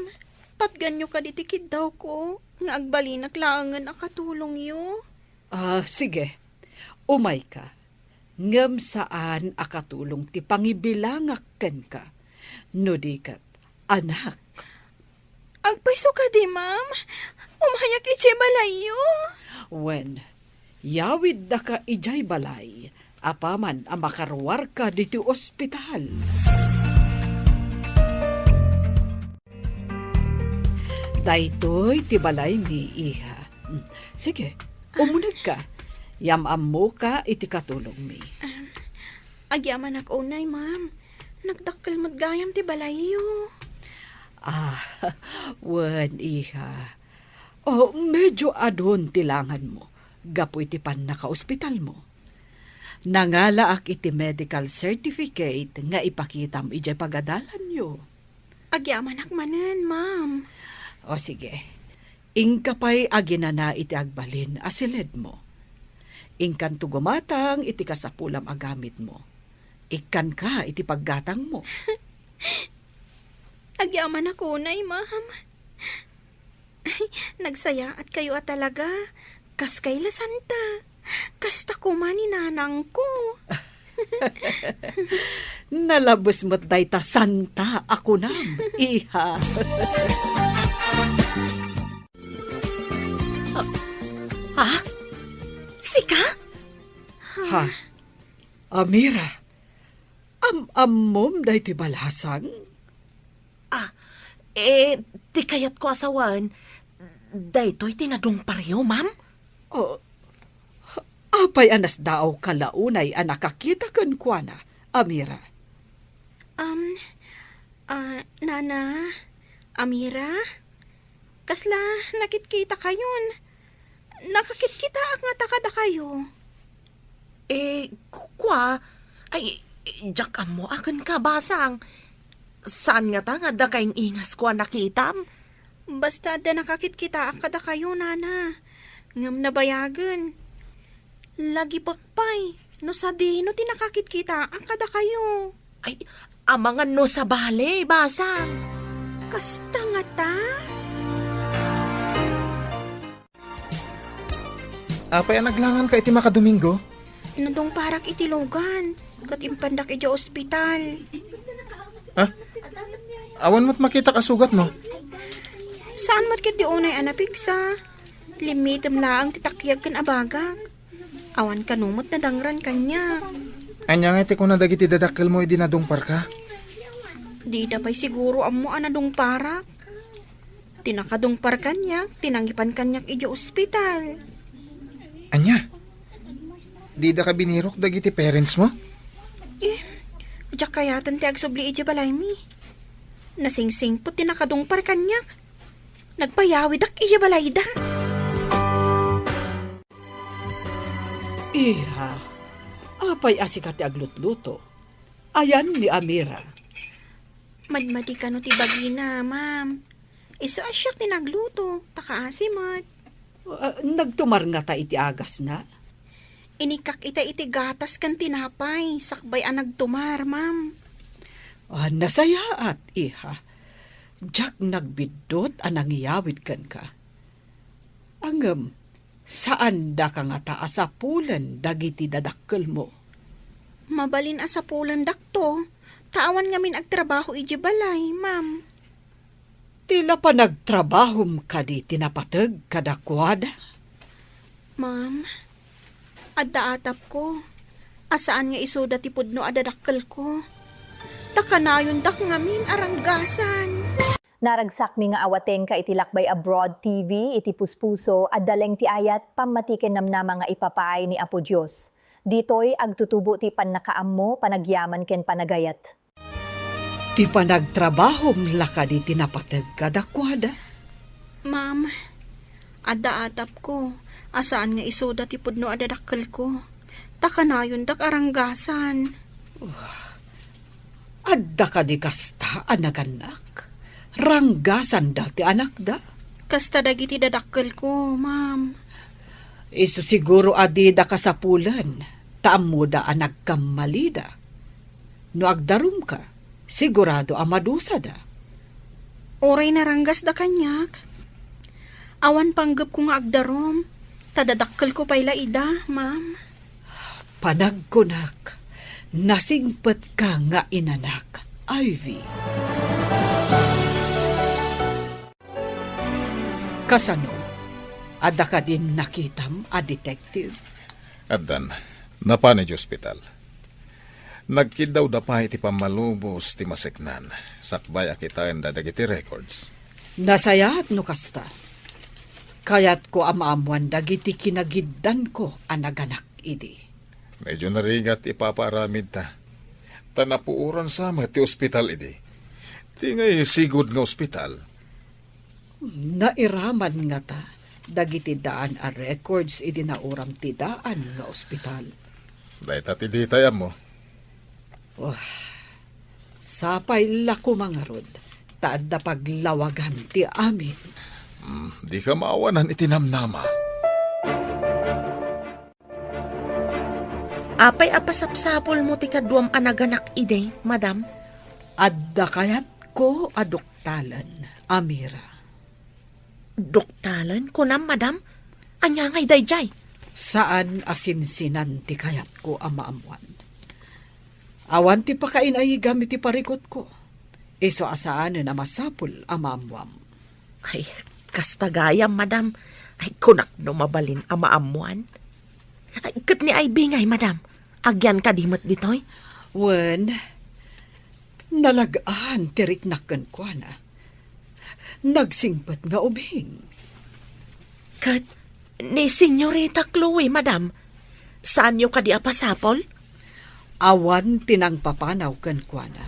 patganyo ka di tikid daw ko. Nga agbalinak laangan akatulong yo. Sige. Umay ka. Ngam saan akatulong ti pangibilangak ken ka. No di kat, anak. Agpaiso ka di, ma'am. Umayak iti balayo. Wen, yawid da ka ijay balay, apaman ang makarwar ka diti ospital. Daytoy ti balay mi iha. Sige, umunag ka. Yamam mo ka iti katulong mi. Agyaman ak unay, ma'am. Nagdakkel maggayam ti balayo. Wen iha. O medyo adon tilangan mo. Gapo iti pan naka-ospital mo. Nangalaak iti medical certificate nga ipakitam iti pagadalan yo. Agyaman akmanan, ma'am. O sige, ingkapay aginana iti agbalin asilid mo. Ingkan tugumatang iti kasapulam agamit mo. Ikan ka iti paggatang mo. Agyaman ako na, ma'am. Nagsaya at kayo at talaga. Kas kay La Santa. Kasta ko man ninanang ko. Nalabos mo't dayta santa ako nam, iha. Ha? Sika? Ha? Amira, mom dayti balasang? Di kayat ko asawan. Daytoy tinadong pareho, ma'am? O, apay anas daaw kalaunay ang nakakita kan kwa na, Amira. Nana, Amira, kasla nakitkita kayon. Nakakitkita ang nga takada kayo. Kwa, ay, jak mo akan ka basang. Saan nga ta nga da kayong ingas ko nakitam? Basta da nakakitkita ang kada kayo, Nana. Ngam nabayagan. Lagi pakpay. No sa di, no tinakakitkita ang kada kayo. Ay, amangan no sa bale, basang. Kasta nga ta? Apay naglangan ka iti makadomingo? Nadong parak itilogan. Kat impandak iti ospital. Awan mo't makita kasugat mo. Saan mat kit di unay anapigsa? Limitem laang titakyag kan abagag. Awan kanumot na dangran kanya. Anya nga iti ko na dagiti dadakkel mo idinadungpar ka. Di da pa'y siguro amo anadong parak. Tinakadungpar kanyak, tinanggipan kanyak iti ospital. Anya? Di da ka binirok dagiti parents mo? Diyak kayatan ti agsubli iti balay mi. Nasingsing po tinakadungpar kanyak. Nagpayawid ak iti balay da. Iha, apay asikati aglutluto. Ayan ni Amira. Madmadi ka no ti bagina, ma'am. Iso asyak tinagluto, takaasimot. Nagtumar nga ta iti agas na. Inikak iti gatas kan tinapay, sakbay ang nagtumar, ma'am. Nasayaat, iha. Diyak nagbidot anang iyawid kan ka. Angam, saan da ka nga taasapulan dagiti dadakkel mo? Mabalin asapulan dakto. Taawan ngamin agtrabaho iti balay, ma'am. Tila pa nagtrabahom ka di tinapatag kadakwada? Ma'am, adda atap ko. Asaan nga iso dati pudno adadakkel ko. Takanayon dak ngamin aranggasan. Naragsak mi nga awaten ka iti Lakbay Abroad TV, iti puspuso, at daleng ti ayat pamatiken namnama nga ipapay ni Apo Diyos. Ditoy agtutubo ti pannakaammo, panagyaman ken panagayat. Ti panagtrabahom laka di tinapatag kadakwada? Ma'am, adda atap ko. Asaan nga iso dati pudno adadakkel ko. Takanayon dak aranggasan. Adda ka di kasta anaganak? Ranggasan dati anak da? Kasta dagiti dadakkel ko, ma'am. Isu siguro adi da kasapulan, taammo da anak kamalida. No agdarum ka, sigurado amadusa da. Oray naranggas da kanyak. Awan panggap ko nga agdarom. Tadadakkel ko payla ida, ma'am. Panagkunak, nasingpet ka nga inanak, Ivy. Kasano, ada ka din nakitam a detective? Addan, napanay ospital. Nagkidaw da pa iti pamalubos ti maseknan. Sakbay akitain da dagiti records. Nasayat no kasta. Kayat ko amaamuan dagiti kinagiddan ko anaganak idi. Medyo narigat ipaparamid ta. Tanapuuran sama ti ospital idi. Ti ngay sigod nga ospital. Nairaman nga ta Dagiti daan a records iti nauram ti daan nga ospital. Dahil tati di tayo mo. Sapay lako mga rod, taad na paglawagan ti amin. Di ka maawanan itinamnama. Apay apasapsapol mo ti kaduam anaganak ide, madam. Adda kayat ko aduktalan, Amira. Doktalan ko na, madam. Anya ngay dayjay. Saan asinsinan ti kayat ko amaamuan? Awan ti pakain ay gamit ti parikot ko. Iso asaan na masapul amaamuam. Ay, kastagayam, madam. Ay, kunak no mabalin amaamuan. Ay, kat ni ay bingay, madam. Agyan ka dimot ditoy. Wen, nalagaan tirik nakan ko na. Nagsingpat nga ubing. Kat, ni Senyorita Chloe, madam. Saan nyo ka di apasapol? Awan tinang papanaw kan ko na.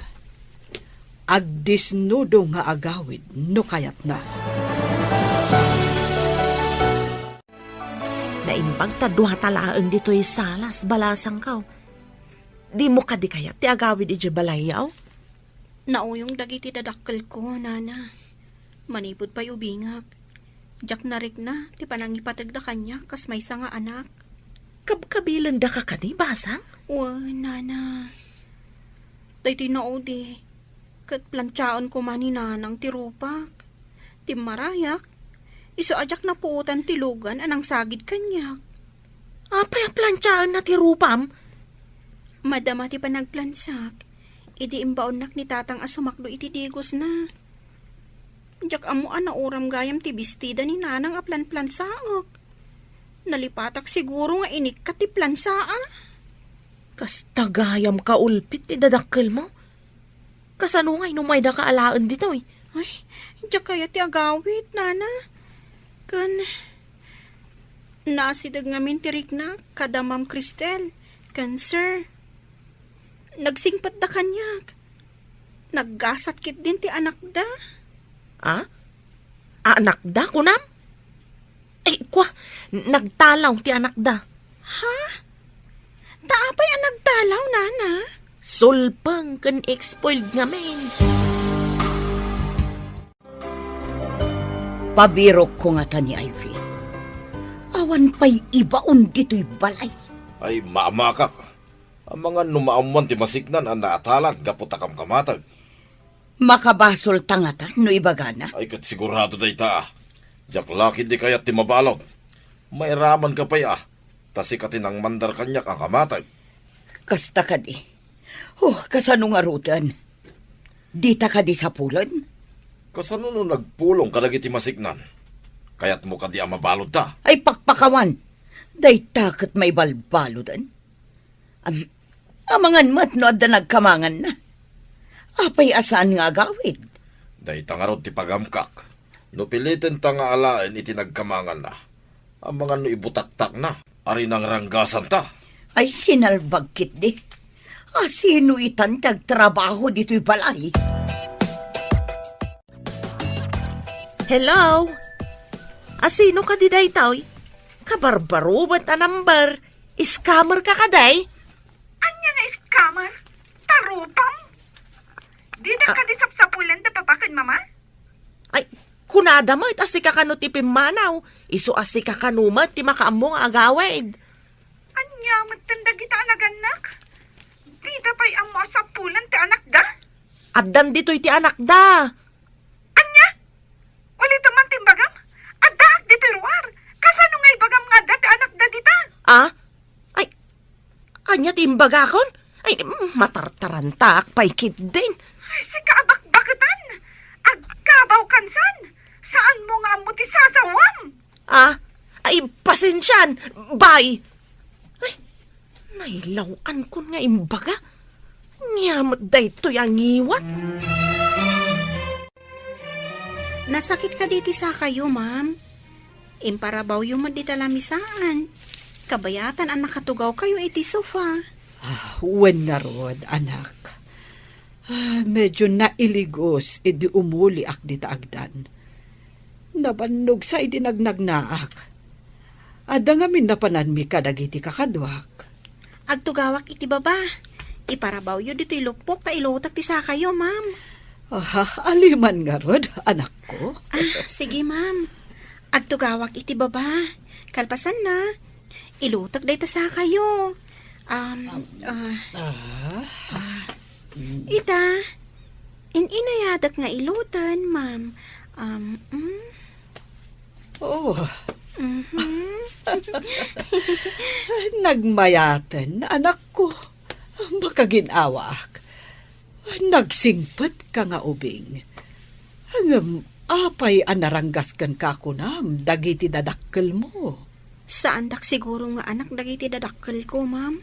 Agdisnudo nga agawid no kayat na. Naimbag tadwa talaang dito'y salas, balasang kaw. Di mo ka di kaya ti agawid iti balayaw? Nauyong dagiti dadakkel ko, nana. Manipod pa'y ubingag. Jak narik na, ti panangipatag da kanya, kas may nga anak. Kabkabilan da ka kani, basang? Nana. Day tinaudi. Kat plantsaon ko man ni nanang tirupak. Ti marayak. Iso ajak na puutan tilugan anang sagid kanyak. Apay ang plantsaan na ti rupam? Madama ti panagplansak. Idi imbaon nak ni tatang asumakdo iti digos na. Jak amuan na oram gayam ti bestida ni nanang a plan-plansaok. Nalipatak siguro nga inik ka ti plansaa. Kas tagayam ka ulpit ti dadakkel mo? Kasano ngay numay da kaalaan dito eh? Ay, jak kaya ti agawit, nana. Kan, nasidag ngamin tirik na, kada Ma'am Cristel, kan sir. Nagsingpat da kanyak. Naggasat kit din ti anak da. Ah? Anak da, kunam? Eh, kwa, nagtalaw ti anak da. Ha? Taapay ang nagtalaw, nana? Sulpang kan expoiled ngamin. Pabirok ko nga ta ni Ivy. Awan pa'y ibaon dito'y balay. Ay maamakak. Ang mga numaamuan ti masiknan ang naatalan gaputakam kamatag. Makabasol tangata no ibagana. Ay kat sigurado day ta. Jak lakid di kayat ti mabalot. May raman ka pa'y tasikatin ang mandar kanyak ang kamatag. Kasta ka di. Kasano nga rutan? Dita ka di sa pulon? Kasano no nagpulong kadagiti masiknan? Kayat mo ka di ang mabalot ta. Ay pakpakawan. Day takot may balbaludan. Amangan mat no adda nagkamangan na. Apay asaan nga gawid? Day tangarot ti pagamkak. No pilitin ta nga alain iti nagkamangan na. Ang mga no ibutaktak na. Ari nang ranggasan ta. Ay sinalbagkit di. Sino itan tagtrabaho dito'y balay? Hello? Asino ka di day taoy? Kabarbaro ba't a number? Scammer ka kaday? Anya nga scammer? Tarupang? Di na ka di sapsapulan da papakan, mama? Ay, kunada mo it asi ka kano ti pimanaw. Isu asi ka kanumat ti makaamong agawid. Anya, magtanda kita anaganak? Di da pa'y ang masapulan ti anak da? Addan dito'y ti anak da. Anya? Ulit man timbagam? Adak di tiruar? Kasano nga'y bagam nga da ti anak da dita? Ah? Ay, anya timbaga kon? Ay, matartarantak pa'y kid din. Ay, si kaabak-bakutan. Agkabaw kansan. Saan mo nga mo ti sasawam? Ah? Ay, pasensyan. Bye. Ay, nailawan ko nga imbaga. Niyamot dayto yang iwat. Nasakit ka diti sa kayo, ma'am. Imparabaw yung maditalamsaan. Kabayatan ang nakatugaw kayo iti sofa. Wen na rod, anak. Medyo nailigos, edi umuli ak dita agdan. Nabannog sa idinagnagnaak. Ada nga minapanan mi kadagiti kakadwak. Agtugawak iti baba. Iparabaw yo dito'y lupok ta ilutak ti sa kayo, ma'am. Aliman nga rod, anak ko. Sige, ma'am. Agtugawak iti baba. Kalpasan na. Ilutak day ta sa kayo. Ita, inayadak nga ilutan, ma'am. Oh, Mhm. nagmayaten, anak ko. Baka ginawak. Nagsingpet ka nga ubing. Hangam, apay anaranggas kan kakunam, dagiti dadakkel mo. Saan dak siguro nga anak dagiti dadakkel ko, ma'am?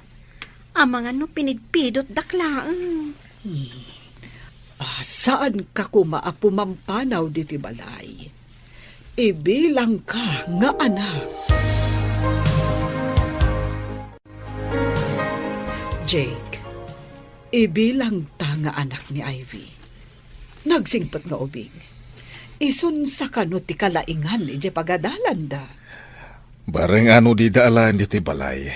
Amang ano pinigpidot daklaang. Saan ka kumaapo mampanaw diti balay? Ibilang ka nga anak. Jake, ibilang ta nga anak ni Ivy. Nagsingpat nga ubing. Isun sa kano ti kalaingan ije pagadalan da. Bareng ano di daalan dito'y balay.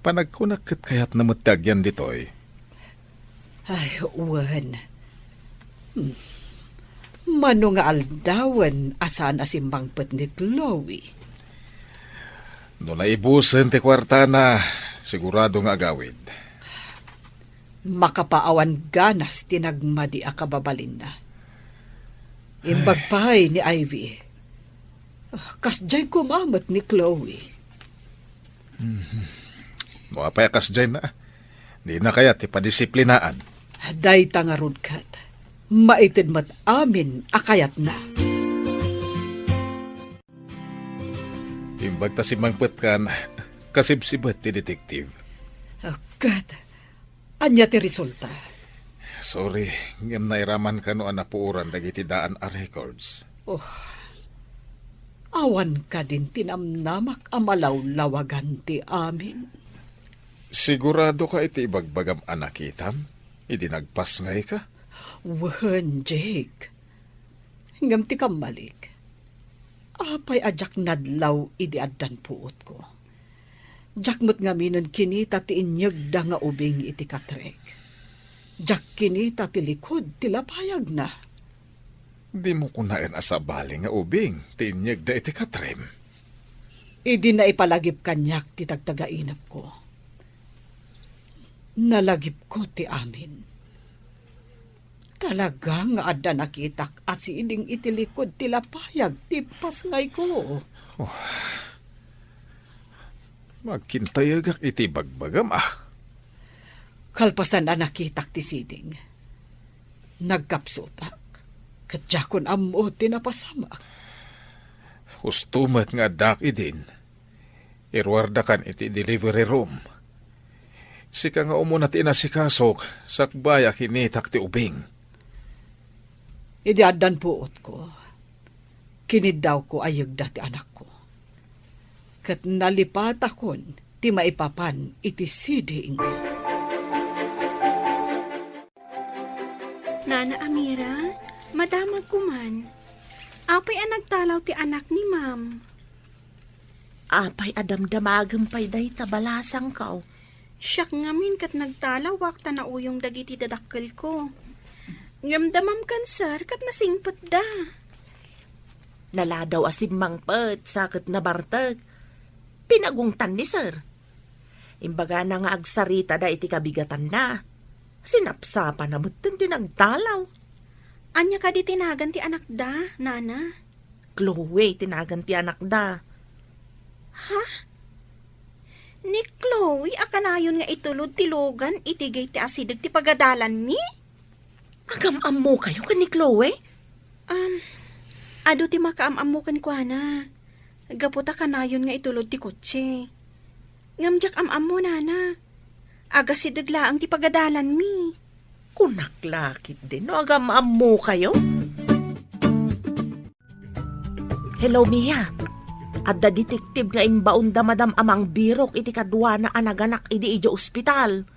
Panagkunakit kayat namatagyan dito'y. Ay, uwan. Mano nga aldawan asan asimbang pet ni Chloe. No naibusen ti kwarta na, sigurado nga agawid. Makapaawan ganas tinagmadi a kababalin na. Imbagpay ni Ivy. Kasjay kumamat ni Chloe. No apay akas dyan na. Di na kaya ti padisiplinaan. Day tangarod kat. Maitid mat amin akayat na. Imbag ta si mangpet kan, kasibsibat ti detektive. Kat, anya ti resulta. Sorry, ngam nairaman ka no anapuuran dagiti daan a records. Awan ka din tinamnamak amalaw-lawagan ti amin. Sigurado ka iti ibagbagam anakitam? Idi nagpas ngay ka? Wan, Jake. Ngam ti kamalik. Apay ajak nadlaw idi addan puot ko. Jakmut nga minon kinita ti inyag da nga ubing iti katrek. Jak kinita ti likod ti lapayag na. Di mo kunain asabali nga ubing, tiinyag da iti katrem. Idi na ipalagip kanyak ti tagtagainap ko. Nalagip ko ti amin. Talaga nga adda nakitak asiding iti likod ti lapayag ti pasngay ko. Magkintayagak iti bagbagam Kalpasan na nakitak ti siding. Nagkapsutak. Kadjakon amo tinapasamak. Hustumat nga dak idin. Irwarda kan iti delivery room. Sika nga umunat inasikasok, sakbaya kinitak ti ubing. Idi addan puot ko. Kinidaw ko ayag dati anak ko. Kat nalipat akon, ti maipapan iti siding. Nana Amira, madamag kuman. Apay ang nagtalaw ti anak ni ma'am. Apay adamdamagam pay day tabalasang kao. Siyak ngamin kat nagtalawak ta na uyong dagiti dadakkel ko. Ngamdamam kan sir kat nasingpot da. Naladaw asim mangpet sakit na bartag. Pinagungtan ni sir. Imbaga na nga agsarita da iti kabigatan na. Sinapsapa na mutin tinagtalaw. Anya ka di tinagan ti anak da, nana? Chloe, tinagan ti anak da. Ha? Ni Chloe, akanayon nga itulod tilogan, itigay ti asidag ti pagadalan mi? Agam-am mo kayo ka ni Chloe? Ado ti makaam-am mo kan kwa na. Gaputa kanayon nga itulod ti kotse. Ngamjak am-am mo, nana. Aga sidagla ang ti pagadalan mi. Kunaklakit din, no? Agam-am mo kayo? Hello, Mia. Adda detektive nga imbaon da madam amang birok iti kadwa na anaganak idi ija ospital.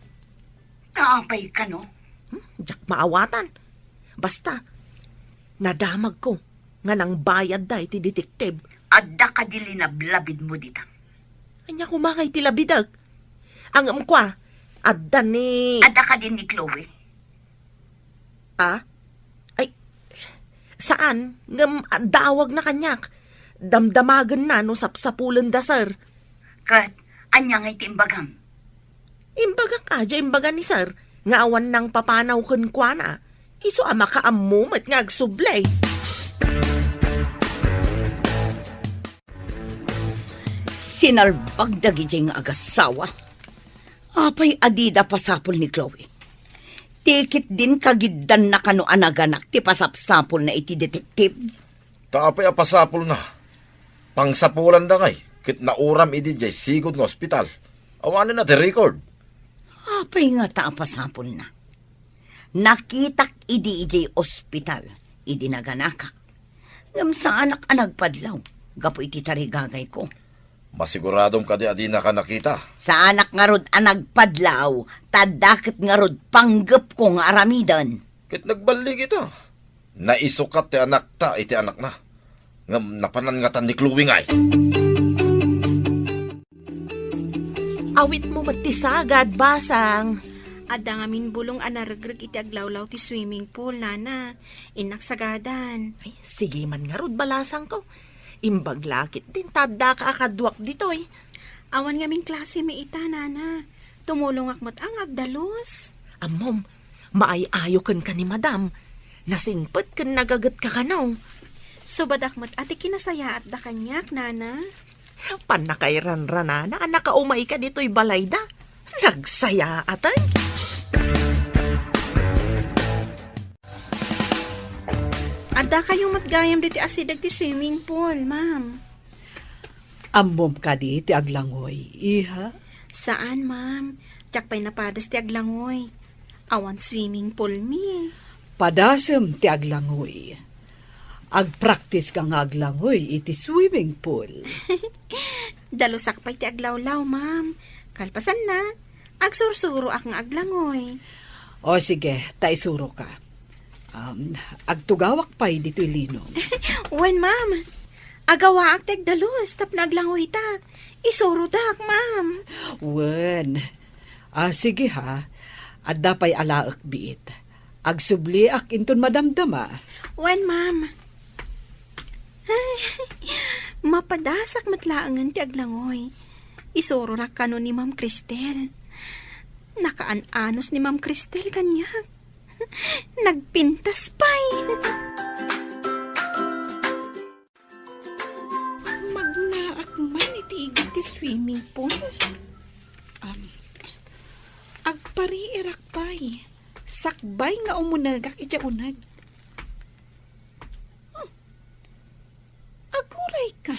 Kaapay ka, no? Jak maawatan. Basta, nadamag ko. nga nang bayad da iti detektiv. Adda ka di linablabid mo dita. Anya kumangay ti labidag. Ang amkwa, adda ni... Adda ka din ni Chloe. Ah? Ay, saan? Ngam, dawag na kanyak. Damdamagan na no sapsapulan da, sir. Kat, anya ngay timbagang. Imbaga ka, imbaga ni sir. Nga awan ng papanaw kun kwa na. Iso ama ka amumat nga agsublay. Sinalbag dagiti nga agasawa. Apay adida pasapol ni Chloe. Tikit din kagiddan na kano anaganak ti pasapsapol na iti detektiv. Tapay apasapol na. Pangsapulan da ngay. Kit nauram idi jay sigod ng ospital. Awanin na ti record. Apay nga ta pasapol na. Nakitak idi ospital. Idi naganaka. Ngam sa anak anagpadlaw. Gapo iti tarigagay ko. Masiguradong ka di adi na ka nakita. Sa anak nga rod anagpadlaw, tadakit nga rod panggap ko nga aramidan. Kit nagbalik ito. Naisukat ti anak ta iti anak na. Ngam napanan nga tan ni Chloe ngay. Awit mo matisagad, basang. Adda nga minbulong anaragrag iti aglawlaw ti swimming pool, nana. Inaksagadan. Ay, sige man nga rod balasang ko. Imbaglakit din, tada ka akadwak ditoy. Awan nga ming klase may ita, nana. Tumulong akmat ang agdalos. Amom, maayayo kan ka ni madam. Nasingpet kan nagagat ka kanaw. So badakmat ati kinasaya at da kanyak, nana. Panakairan rana na nakaumay ka dito'y balayda. Nagsaya atay. Adda kayong matgayam dito asidag ti swimming pool, ma'am. Ammom ka di ti aglangoy, iha. Saan, ma'am? Tiyak pa'y napadas ti aglangoy. Awan swimming pool mi. Padasem ti aglangoy. Agpractice ka nga aglangoy iti swimming pool. Dalusak pa'y ti aglawlaw, ma'am. Kalpasan na. Agsursuro ak nga aglangoy. O sige, taisuro ka. Agtugawak pa'y dito'y linom. Wen, ma'am. Agawa ak tek dalus tap naglangoy ta. Isuro dak, ma'am. Wen. Sige ha. Adda pa'y alaak biit. Agsubli ak inton madamdama. Wen, ma'am. Ay, mapadasak matlaangan ti aglangoy. Isuro na kano ni Ma'am Cristel. Nakaanos ni Ma'am Cristel kanyak. Nagpintas pa'y. Maglaak man itiigit ti swimming pool. Agpariirak pa'y. Sakbay nga umunagak iti unag. Aguray ka.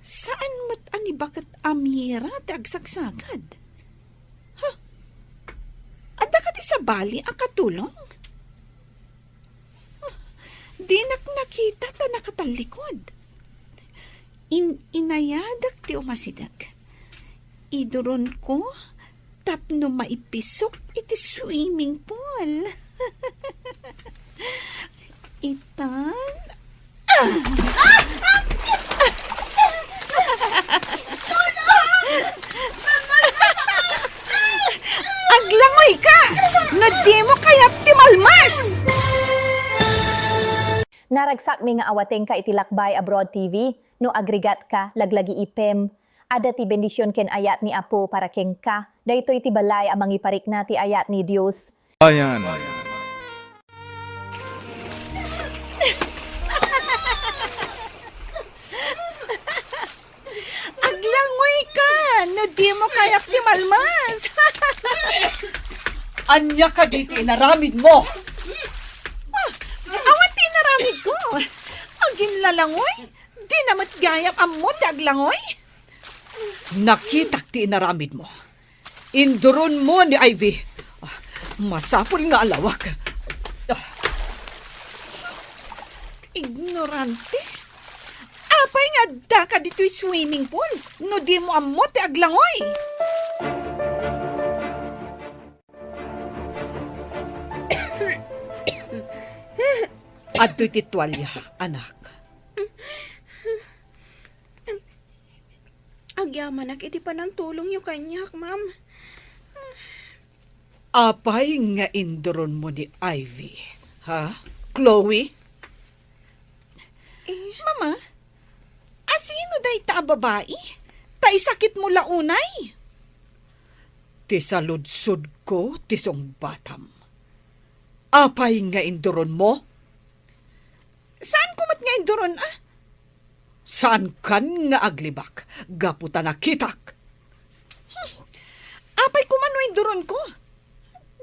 Saan mat ani bakat amira ti agsagsagad? Adda ka ti sa bali ang katulong? Di nakita ta nakatalikod. Inayadak ti umasidag. Iduron ko tapno maipisok iti swimming pool. Itan. Aglangoy ka! Nadi mo kaya timalmas! Naragsak mi nga awateng ka itilakbay abroad TV, no agregat ka, laglagi ipem. Ada ti bendisyon ken ayat ni Apo para ken ka, daytoy ti balay amang iparik na ti ayat ni Dios. Ayan. Aglangoy ka! Nadi mo kaya timalmas! Anya ka dito inaramid mo. Awan tinaramid ko. Agin lalangoy. Di namat gayap ammo ti aglangoy. Nakitak ti inaramid mo. Induron mo ni Ivy. Masapol nga alawak. Ignorante. Apay nga da ka dito'y swimming pool. No di mo ammo ti aglangoy. Adto'y titwalya, anak. Agyaman iti pa ng tulong yung kanyak, ma'am. Apay nga induron mo ni Ivy. Ha? Chloe? Mama, asino day ta babae? Ta isakit mo launay? Ti saludsod ko, tisong batam. Apay nga induron mo? Saan kumat nga induron, ah? Saan kan nga aglibak? Gaputa na kitak. Apay kumano induron ko?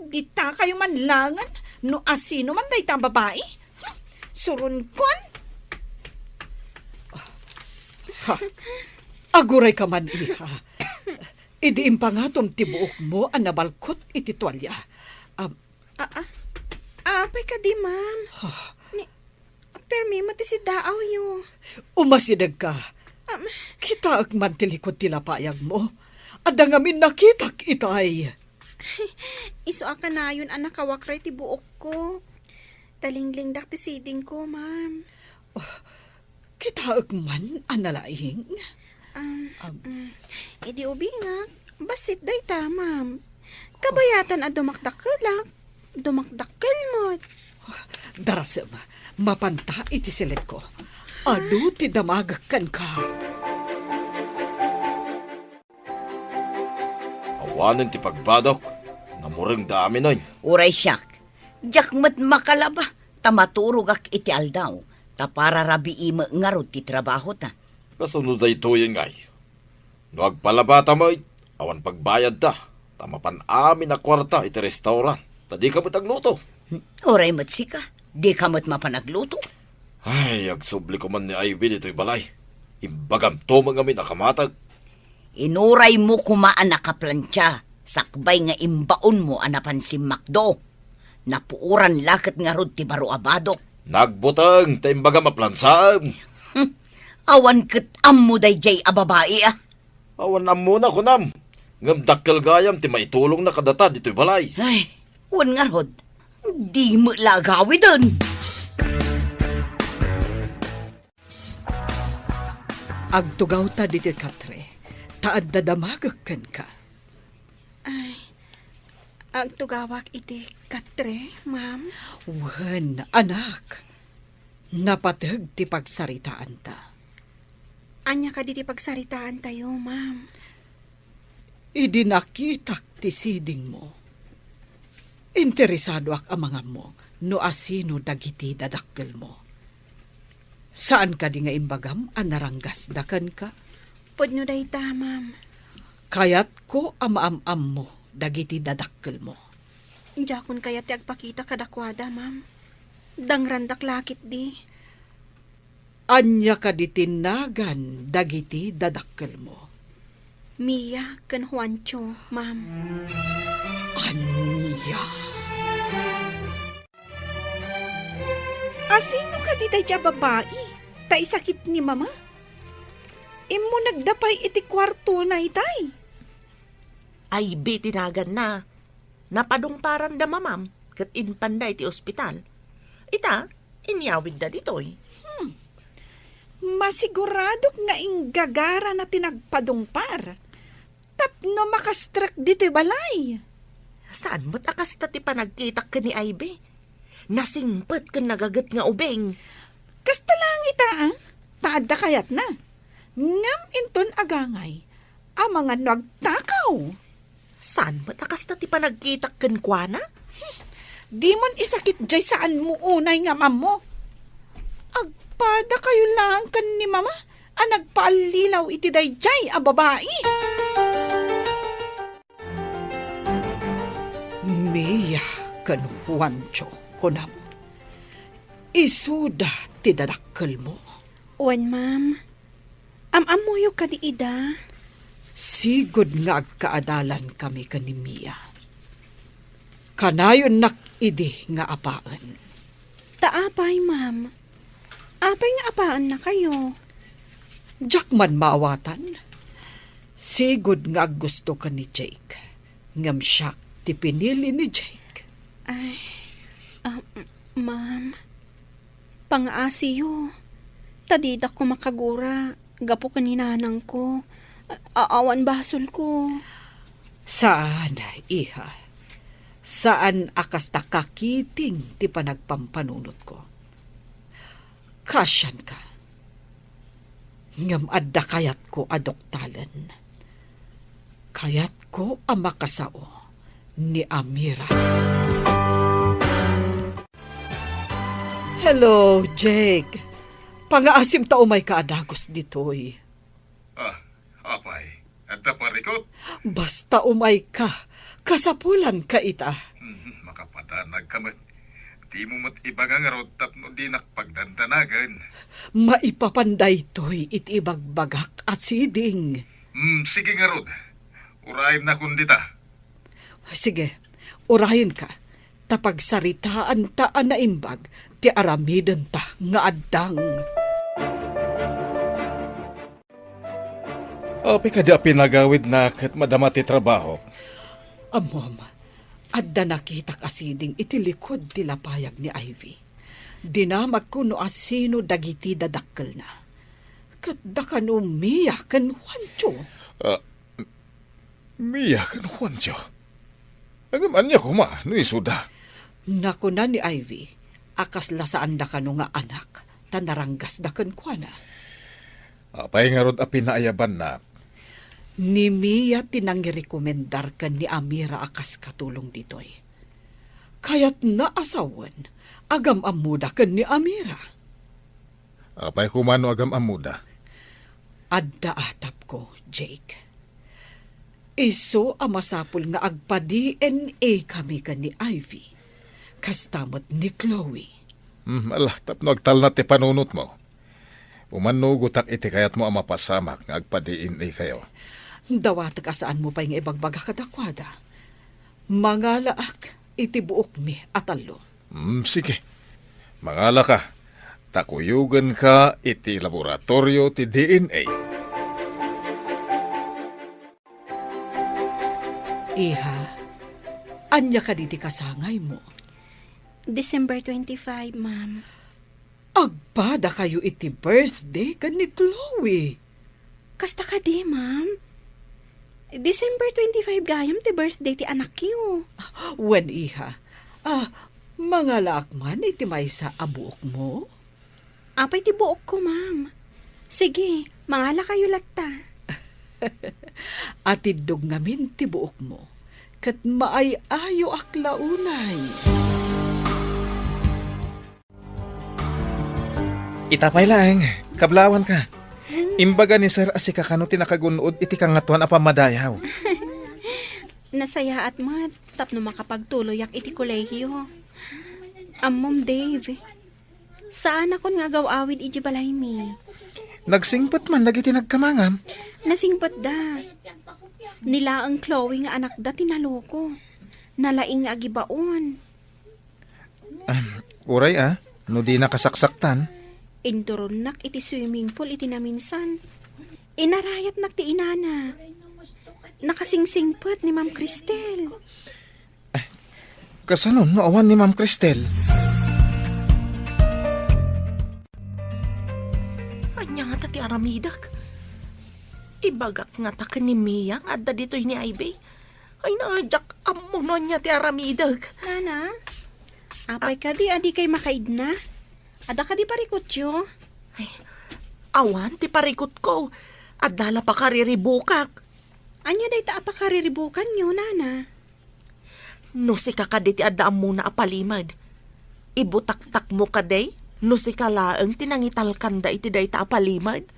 Di ta kayo manlangan, no asino man day ta babae? Surun kon? Aguray ka man, iha. Idiim pa nga tom tibuok mo ang nabalkot iti tuwalya. Apay ka di, ma'am. Permi mati si daaw yo. Umasidag ka. Kita ak man tilikod tilapayag mo. Ada ngamin nakitak itay. Iso ka na yun, anak kawakray ti buok ko. Talingling dak ti siding ko, ma'am. Kita ak man analaing. Idi ubi nga, basit day ta, ma'am. Kabayatan a dumakdakelak. Dumakdakel mo. Darasem, mapanta iti silet ko. Adu ti damagakan ka. Awanan ti pagbadok. Namurang dami nun. Uray siyak, jak mat makalaba, tamaturog ak iti aldaw, ta para rabi ima ngarod ti trabaho ta. Kasunod ay tuyin ngay. No agpalabata mo, awan pagbayad ta. Tamapan amin na kwarta iti restaurant. Tadi ka matagluto. Uray matsika, di ka mat mapanagluto. Ay, agsubli ko man ni Ivy dito'y balay. Imbagam to mga amin nakamatag. Inuray mo kumaan nakaplantya, sakbay nga imbaon mo anapan si Macdo. Napuuran lakat nga rod ti baro abadok. Nagbutang, ta imbaga maplansam. Awan ket ammo day jay ababae ah. Awan na muna ko nam. Ngam dakkel gayam ti maitulong na kadata dito'y balay. Ay, wan nga rod. Di mo lagawi dun. Agtugaw ta diti katre. Taad dadamagakan ka. Agtugawak iti katre, ma'am. Wan, anak. Napatag ti pagsaritaan ta. Anya ka diti pagsaritaan tayo, ma'am. Idinakitak ti siding mo. Interesado ak amangan mo no asino dagiti dadakkel mo. Saan ka di nga imbagam anaranggas dakan ka? Pudno day ta, ma'am. Kayat ko amaam-am mo dagiti dadakkel mo. Jakon kaya ti agpakita kadakwada, ma'am. Dangrandak lakit di. Anya ka di tinagan dagiti dadakkel mo. Mia ken Juancho, ma'am. Anya. Asino ka di day babae? Ta isakit ni mama? Imo nagdapay iti kwarto na itay. Ay, tinagan na. Napadungparan da mamam, kat inpanda iti ospital. Ita, inyawid da ditoy. Masigurado nga inggagara na tinagpadungpar. Tapno makastrak dito'y balay. Saan mo't akas ti panagkitak ka ni Ivy? Nasingpet ka nagagat nga ubeng. Kasta lang ita ah. Taadda kayat na. Ngam inton agangay. Ang mga nagtakaw. Saan mo't akas ti panagkitak kan kwa na? Di mon isakit jay saan mo unay nga mamo. Agpada kayo lang kan ni mama. Ang nagpaalilaw iti day jay a babae. Mia kan Juancho kunam. Isuda ti dadakkel mo. Wan, ma'am. Am-amuyo ka di ida. Sigod nga agkaadalan kami kani Mia. Kanayon nakidi nga apaan. Taapay, ma'am. Apay nga apaan na kayo. Diyak man maawatan. Sigod nga gusto ka ni Jake. Ngam siya ti pinili ni Jake. Ay, ma'am. Pangaasiyo. Tadidak ko makagura. Gapo kaninanang ko. Aawan basol ko. Saan, iha? Saan akas takakiting ti panagpampanunot ko? Kasyan ka. Ngam adda kayat ko adoktalan. Kayat ko ang makasao ni Amira. Hello, Jake. Pangaasim ta umay ka adagos ditoy. Apay, at parikot. Basta umay ka, kasapulan ka ita. Makapatanag ka man. Di mo mat ibagangarot tapno di nakpagdandanagan. Maipapanday to'y itibagbagak at siding. Sige nga rod. Urayin na kundita. Sige, urahin ka. Tapagsaritaan ta na imbag, ti aramiden ta nga addang. Api ka di pinagawid na kat madama ti trabaho. Amom, adda nakitak asiding itilikod ti lapayag ni Ivy. Dinamag ko no asino dagiti dadakkel na. Kat da ka no Mia kan Juancho. Mia kan Juancho. Ang anya ko ma, no isuda. Naku na ni Ivy, akas lasaan da ka no nga anak, tanaranggas da kan kuana. Apay nga rod api naayaban na. Ni Mia tinangirekomendar ka ni Amira akas katulong ditoy. Kaya't naasawan, agam amuda ka ni Amira. Apay kumano agam amuda. Adda atap ko, Jake. Iso amasapul nga agpa-DNA kami ka ni Ivy. Kastamot ni Chloe. Alah, tapno agtal na ti panunot mo. Umanugutak iti kayat mo ang mapasamak nga agpa-DNA kayo. Dawat ka saan mo pa yung ibagbaga kadakwada. Mga laak, iti buok mi atalo. Sige. Mangala ka. Takuyugan ka iti laboratorio ti DNA. Iha, anya ka diti kasangay mo. December 25, ma'am. Agpada kayo iti birthday ka ni Chloe. Kasta ka di, ma'am. December 25 gayam ti birthday ti anak yo. Wen iha, mga laakman iti may sa abuok mo? Apay ti buok ko, ma'am. Sige, mangala kayo latta. At idog ngamin ti buok mo, kat maay ayo aklaunay. Itapay lang, kablawan ka. Imbaga ni Sir Asika kano tinakagunood iti kangatuan a pamadayaw. Nasaya at mat, tapno makapagtuloy ak iti kolehiyo. Mom Dave, saan akon nga gawawid iti balay mi? Nagsingpot man dagiti nagkamangam. Nasingpat da. Nila ang Chloe nga anak da tinaloko. Nalaing nga agibaon. Uray no di nakasaksaktan. Induron nak iti swimming pool iti naminsan. Inarayat nak ti inana. Nakasingsingpot ni Ma'am Cristel. Kasanon no awan ni Ma'am Cristel. Anya nga ta ti aramidak. Ibagak nga ta ka ni Mia nga adda ditoy ni Ivy. Ay naadyak amuno niya ti aramidak. Nana, apay ka di adi kay makaidna. Ada ka di parikot yo. Ay, awan ti parikot ko. Adala pa kariribukak. Anya day ta apakariribukan nyo, Nana. No si kakadi ti adda muna apalimad. Ibutak-tak mo kaday. No si kalaang tinangitalkan da iti day ta apalimad.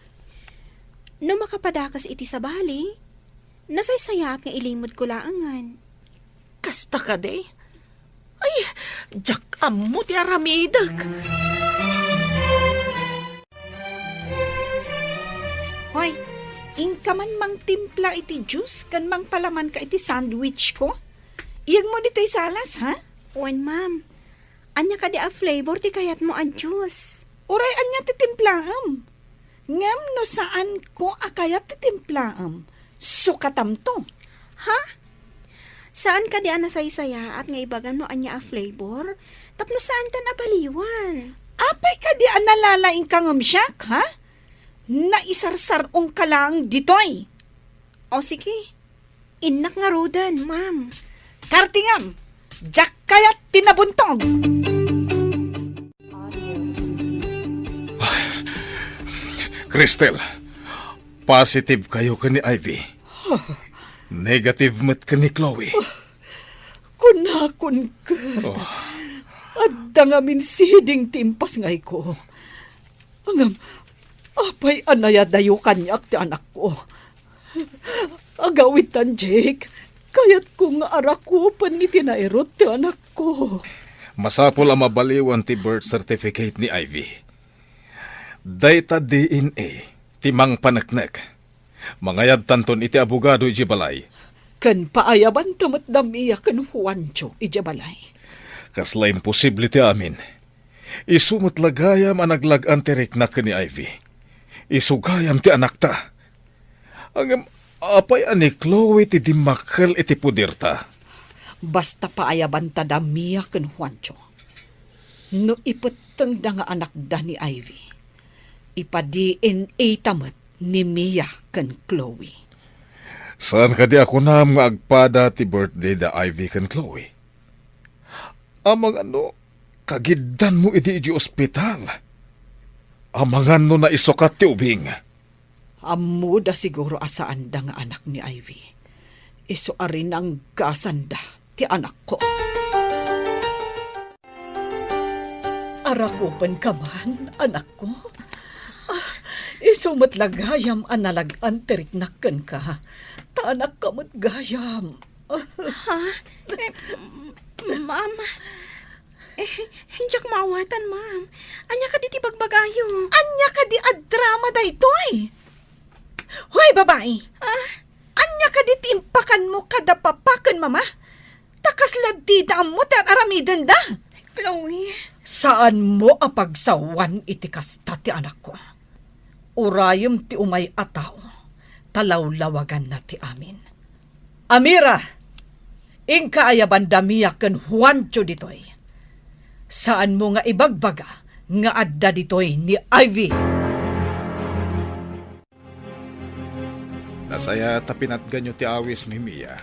No makapadakas iti sa bali, nasaysaya at nga ilimod ko laangan. Kasta kaday. Ay, jak ammo ti aramidak. Hoy, ingka man mang timpla iti juice, kan mang palaman ka iti sandwich ko. Iyag mo dito'y salas, ha? Wen, ma'am. Anya ka di a flavor ti kayat mo a juice. Uray, anya ti timplaam. Ngam no saan ko akayat ti timplaam. Sukatam to. Ha? Saan ka di a nasaysaya at nga ibagan mo anya a flavor? Tapno saan ta nabaliwan? Apay ka di analalaing ka ngam siyak, ha? Naisarsarong ka lang ditoy. O sige, Inak nga rodan, ma'am. kartingam, jak kayat tinabuntog. Cristel, positive kayo ka ni Ivy. Negative mat ka ni Chloe. Kunakon ka. At dangamin siding timpas ngay ko. Angam, apay anaya dayo kanyak ti anak ko. Agawitan, Jake. Kaya't kung arak ko ni tinairot ti anak ko. Masapol ang mabaliwan ti birth certificate ni Ivy. Data DNA, timang panaknak. Mangayad tanton iti abogado iti balay. Kan paayaban tamat damiya kan Juancho ijabalay. Kasla imposible ti amin. Isumot lagayam ang naglagan ti riknak ni Ivy. Isugayam ti anak ta. Ang apay ani Chloe ti dimakal iti pudirta. Basta paayaban ta damiya kan Juancho. No ipeteng da nga anak da ni Ivy. Ipa-DNA tamat ni Mia kan Chloe. Saan ka di ako na nga agpada ti birthday da Ivy kan Chloe? Amang kagiddan mo iti ospital. Amangan no na isokat ti ubing. Ammo da siguro asaan da nga anak ni Ivy. Iso arin ang gasanda ti anak ko. Arakupan ka man, anak ko. Iso matlagayam analagan teriknakan ka. Ta anak ka matgayam. Ma'am, hinjak maawatan, ma'am. Anya ka di ti bagbagayo. Anya ka di ad-drama da itoy. Hoy, babae. Anya ka di timpakan mo kada papakan, mama. Takas ladida mo ter aramidan da. Chloe. Saan mo apagsawan iti kasta ti anak ko? Urayom ti umay ataw, talawlawagan na ti amin. Amira, ingka ayaban damiya ken Juancho ditoy. Saan mo nga ibagbaga nga adda ditoy ni Ivy? Nasaya tapinat ganyo ti awis mi Mia.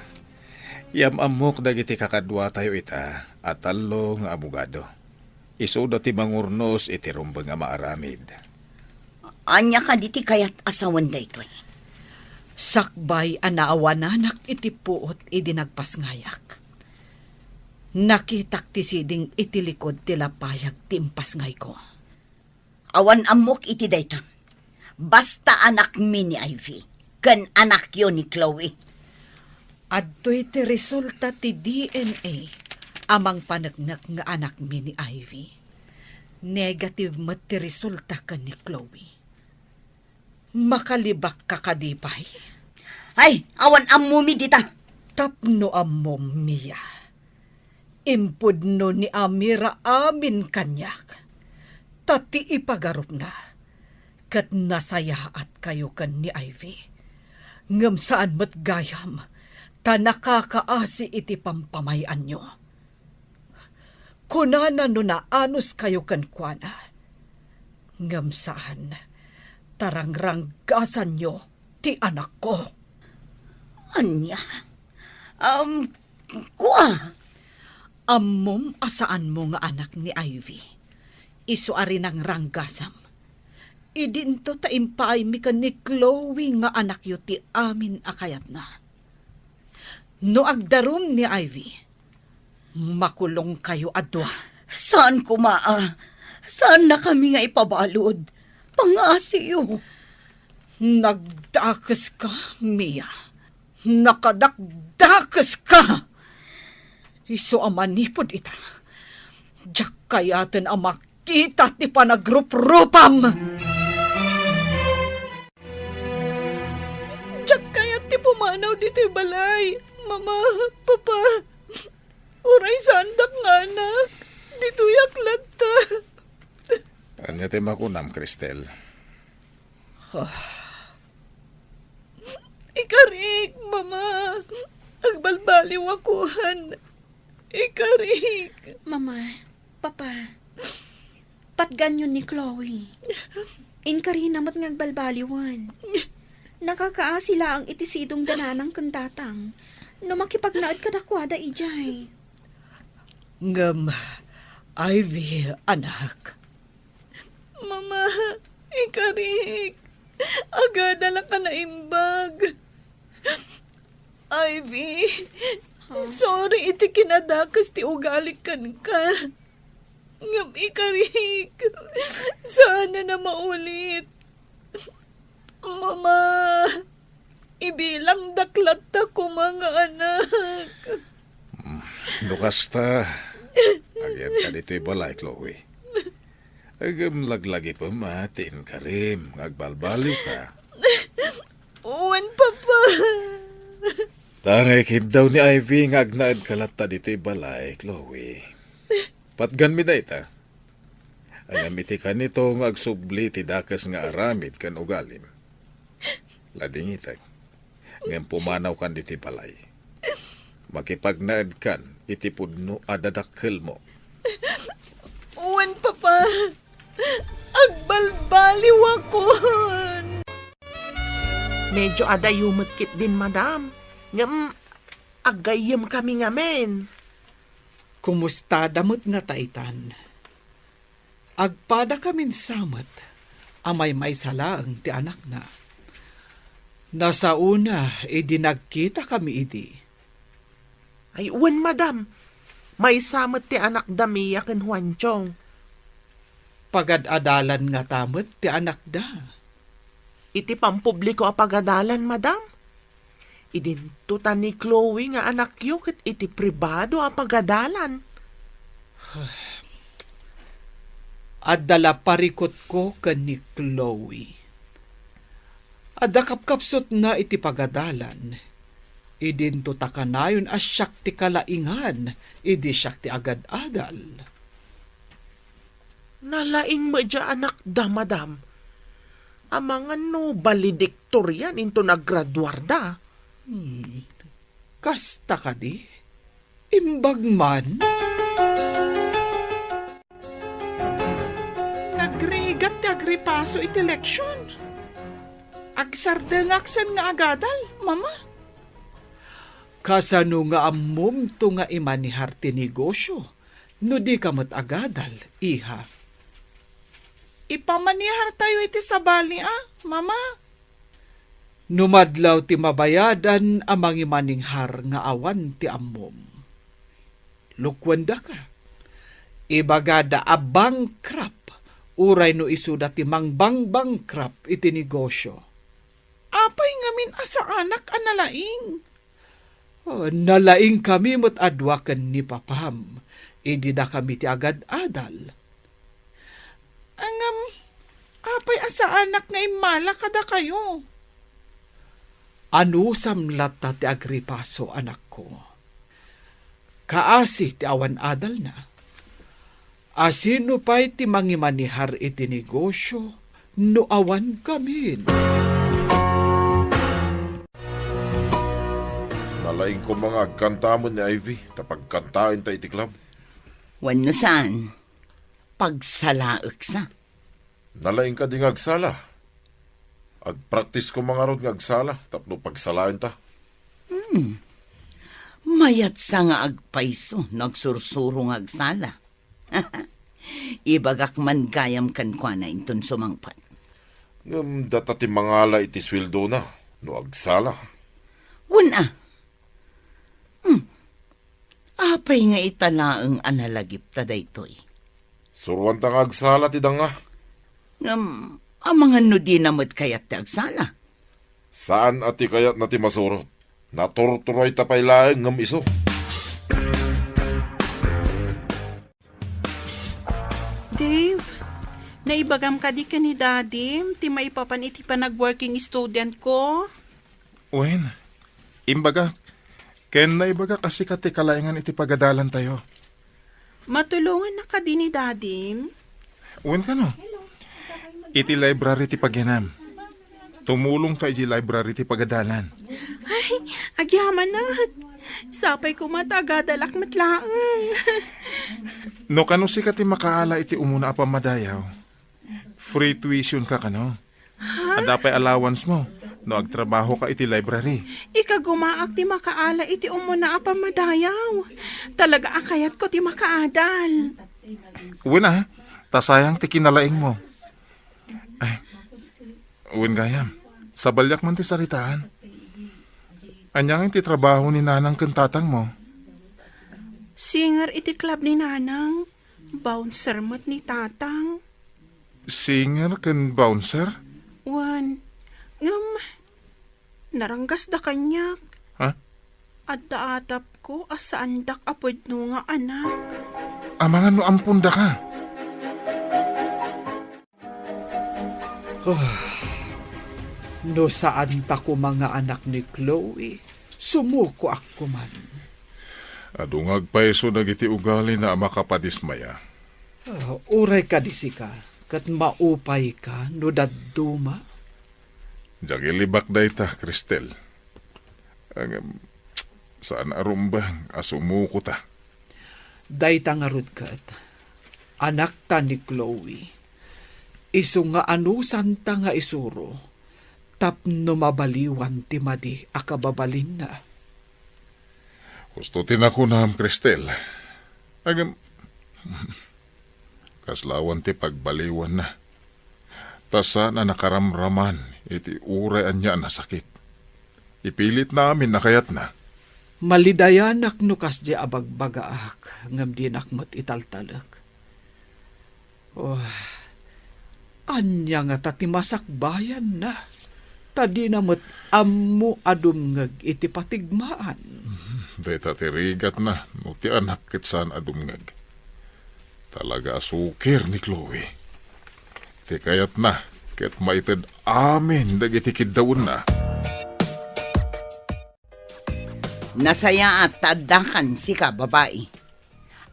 Yamamok dagiti kakadwa tayo ita at talo nga abogado. Isuda ti mangurnos iti rumbang nga maaramid. Anya ka diti kayat asawan da ito. Sakbay anaawananak iti puot idi nagpasngayak. Nakitak ti siding iti likod ti lapayag timpas ngay ko. Awan amok iti dayta. Basta anak mi ni Ivy. Kan anak yun ni Chloe. Adto'y ti resulta ti DNA amang panagnak nga anak mi ni Ivy. Negative mat ti resulta kan ni Chloe. Makalibak ka kadipay. Ay, awan amumi dita. Tapno amom Mia. Impudno ni Amira amin kanyak. Tati ipagarup na. Kat nasaya at kayo kan ni Ivy. Ngam saan mat gayam. Ta nakakaasi iti pampamayan nyo. Kunana no na anus kayo kan kuana. Ngam saan tarangranggasan nyo ti anak ko. Anya? Kuha. Ammom asaan mo nga anak ni Ivy. Isu ari ng ranggasam. Idinto ta impay mi ka ni Chloe nga anak yu ti amin akayat na. No agdarum ni Ivy, makulong kayo adwa. Saan kumaa? Saan na kami nga ipabalod? Pangasiyo. Nagdakas ka, Mia. Nakadakdakas ka. Iso amanipod ita. Diyak kayaten ang makita ti panagrup-rupam. Diyak kayat ti pumanaw dito balay. Mama, Papa, uray sandak nga anak. Dito yaklat ta. Anya ti makunam, Cristel. Ikarik, Mama. Agbalbaliw akuhan. Ikarik. Mama, Papa, Patganyon ni Chloe. Inkarina mo't ngagbalbaliwan. Nakakaasila ang itisidong dananang kantatang. No makipagnaad kadakwada ijay. Ngam, Ivy, anak. Mama, ikarik. Agadala ka na imbag. Ivy, sorry iti kinadakas ti ugalik kan ka. Ngam ikarik. Sana na maulit. Mama, ibilang daklat ta ko mga anak. Nukasta. Agyan ka dito'y balay, Chloe. Agam laglagi pa matin ka rin. Agbalbaliw ka. Uwan, Papa. Tangay kid daw ni Ivy nga agnaad kalata dito'y balay, Chloe. Patgan mi da ita. Ang amiti ka nito nga agsubli ti dakas nga aramid kan ugalim. Lading itag. Ngayon pumanaw kan dito'y balay. Makipagnaad kan iti pudno adadakkel mo. Uwan, Papa. Agbalbaliw ako. Medyo adayumagkit din, madam. Ngam, agayam kami ngamen. Kumusta damot nga taitan? Agpada kamin samat, amay may salaang ti anak na. Nasa una, nagkita kami idi. Ay, uwan, madam. May samat ti anak damiya ken Juanchong. Pagad-adalan nga tamot ti anak da. Iti pampubliko a pagadalan, madam. Idintutan ni Chloe nga anak yu ket iti pribado a pagadalan. Adala parikot ko ken ni Chloe. Adda kapkapsot na iti pagadalan. Idinto takanayon as siyak ti kalaingan, idi siyak ti agad-adal. Nalaing mo dya anak da, madam. Amangan no valedictorian into naggraduar da. Kasta ka di? Imbag man? Nagrigat ti agripaso iti leksyon. Agsardengaksan nga agadal, Mama. Kasano nga ammom to nga imanihar ti negosyo, no di ka mat agadal, iha. Ipamanihar tayo iti sabali, Mama. Numadlaw ti mabayadan amang imaninghar nga awan ti ammom. Lukwanda ka. Ibagada a bankrupt, uray no isuda ti bankrupt iti negosyo. Apay ngamin asa anak analaing. Oh, nalaing kami mo't adwakan ni Papam. Idi na kami ti agad-adal. Angam, apay asa anak nga imala kada kayo. Ano samlat ti agripaso anak ko? Kaasi ti awan adal na. Asino pa'y ti mangimanihar iti negosyo no awan kami. Nalaing ko mga agkantamon ni Ivy, tapagkantain ta iti club. Wano saan? Pagsalaak sa. Nalaing ka di agsala. Agpraktis ko mga rod agsala, tapno pagsalain ta. Mayat sa nga agpaiso, nagsursuro nga agsala. Ibagak man gayam kan kwa na inton sumangpat. Datati mangala iti sweldo na, no agsala. Wala. Apay nga italaang analagip ta daytoy. Suruan ta nga agsala ti danga. Amangan no di namot kayat ti agsala. Saan ati kayat na ti masurot? Naturturoy tapay laeng ngam iso. Dave, naibagam ka di ka ni Daddy, ti maipapan iti pa nag-working student ko. Wen, imbaga, ken na ibaga kasi kati kalaingan iti pagadalan tayo. Matulungan na ka di ni Daddy. Wen ka no? Iti library ti pagyanam. Tumulong ka iti library ti pagadalan. Ay, agyaman na. Sapay ko matagadalak matlaang. No kano si kati makaala iti umuna pa madayaw. Free tuition ka kano. Ada pa'y allowance mo. No agtrabaho ka iti library. Ika gumaak ti makaala iti umuna apa madayaw. Talaga akayat ko ti makaadal. Uwin ha. Tasayang ti kinalaing mo. Ay, uwin gayam. Sa balyak man ti saritaan. Anyang ti trabaho ni nanang kantatang mo. Singer iti club ni Nanang. Bouncer mo't ni Tatang. Singer kan bouncer? Wan. Naranggas da kanyak. Ha? At daatap ko asaan dak apod no nga anak. Amangan no ampunda ka. No saan ta ko mga anak ni Chloe, sumuko ako man. Adungag pa iso nagiti ugali na makapadismaya. Uray ka disika, kat maupay ka no daduma. Jagilibak day ta, Cristel. Ang saan arumbang asumuko ta. Day tangarod kat, anak ta ni Chloe. Isu nga anusan ta nga isuro, tapno mabaliwan ti madi akababalin na. Gusto tinakunam, Cristel. Ang kaslawan ti pagbaliwan na. Tasa na nakaramraman iti urayan niya na sakit. Ipilit namin na kayat na. Malidayanak nukas di abagbagaak, ngam di nakmat italtalak. Oh, anya nga tatimasakbayan na. Tadi namot ammo adumngag iti patigmaan. Dahil tirigat na, no ti anak kitsan adumngag. Talaga asukir ni Chloe. Ti kayat na, ket maited amin dagiti kiddaon na. Nasaya at tadakan si ka, babae.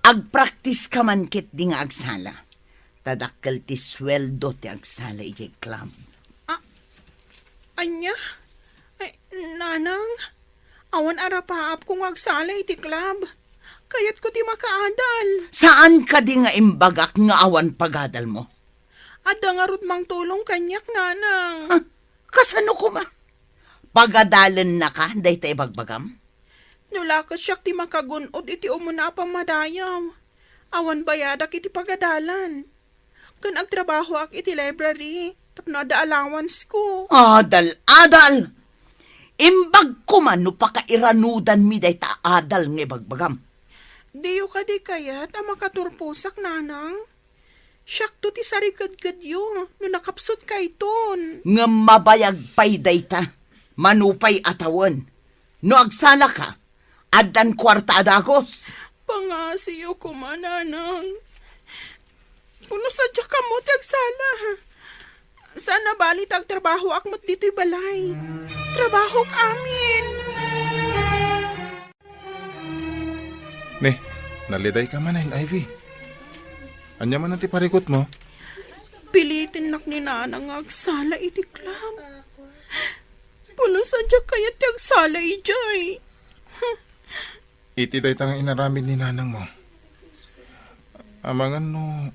Agpraktis ka man kit di nga agsala. Tadakkel ti sweldo ti agsala iti club. Anya? Ay, Nanang, awan arapaap kung agsala iti club. Kayat ko di makaadal. Saan ka di nga imbagak nga awan pagadal mo? Adda nga rod mang tulong kanyak, Nanang. Ha? Kasano ko ma? Pagadalan na ka, day ta ibagbagam? Nulakas siyak ti makagunod iti umuna pa madayaw. Awan bayadak iti pagadalan. Kan agtrabaho ak iti library, tapno ada allowance ko. Adal! Imbag ko man no pakairanudan mi day ta adal nga ibagbagam. Diyo ka di kayat ang makaturpusak, Nanang. Siyak to ti sarikad-kad yo, no nakapsot ka iton. Nga mabayag pay day ta, manupay atawan. No agsala ka, adan kwarta adagos. Pangasiyo ko man, Nanang. Kuno sadya ka mo, tagsala. Sana balit ang trabaho akmat dito'y balay. Trabaho amin. Ne, naliday ka man Ivy. Anya man ti parikot mo? Pilitin nak ni Nanang agsala iti club. Pulo sadya kaya ti agsala ijay. Iti day tangang inaramid ni nanang mo. Amangan no,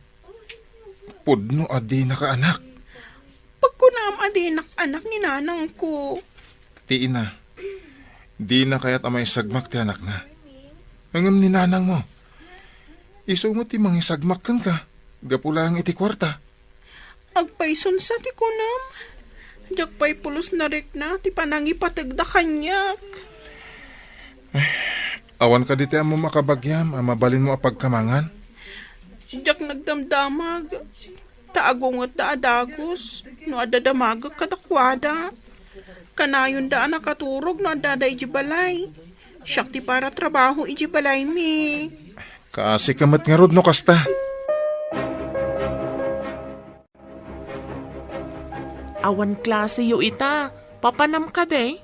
pudno adi nakaanak. Pagkunam adinak anak ni Nanang ko. Ti ina, di na kaya't amay sagmak ti anak na. Angam ni nanang mo. Iso mo ti mga sagmak kan ka. Gapulang iti kwarta. Agpayson sa ti kunam. Diyak pa'y pulos na rik na, ti panangi patagda kanyak. Awan ka diti mo makabagyam, mabalin mo apagkamangan. Diyak nagdamdamag. Taagungot da adagos, no adadamagak kadakwada. Kanayon da nakaturog no adada ijibalay. Siyak ti para trabaho ijibalay mi. Kaasi kamat nga rod no kasta. Awan klase yo ita, papanam ka de.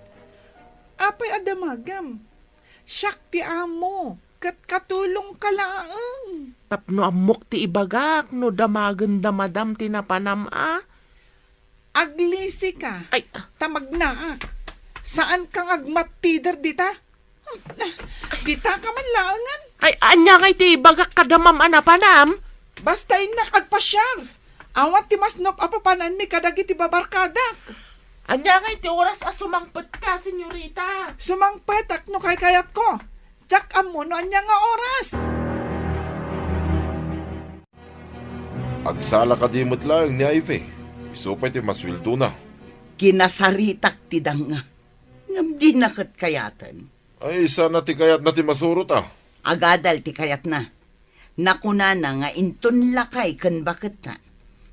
Apay adamagam. Siyak ti amo. Kat katulong kalaang. Tapno amok ti ibagak, no damagan damadam tinapanam Aglisi ka. Ay, Tamagnaak. Saan kang agmatider dita? Dita ka man laangan. Ay, anya nga iti bagak kadamam anapanam. Basta inak agpasyar. Awan ti masnop apapanan mi kadagiti babarkadak. Anya nga iti oras sumangpet ka, senyorita. Sumangpatak no kay kayat ko. Tsak amo no anya nga oras. Agsala ka dimot lang ni Ivy. Isupay ti maswildo na. Kinasaritak ti danga. Ngam di nakat kayatan. Ay, sana ti kayat na ti masurot Agadal ti kayat na. Nakuna na nga inton lakay kan bakit na.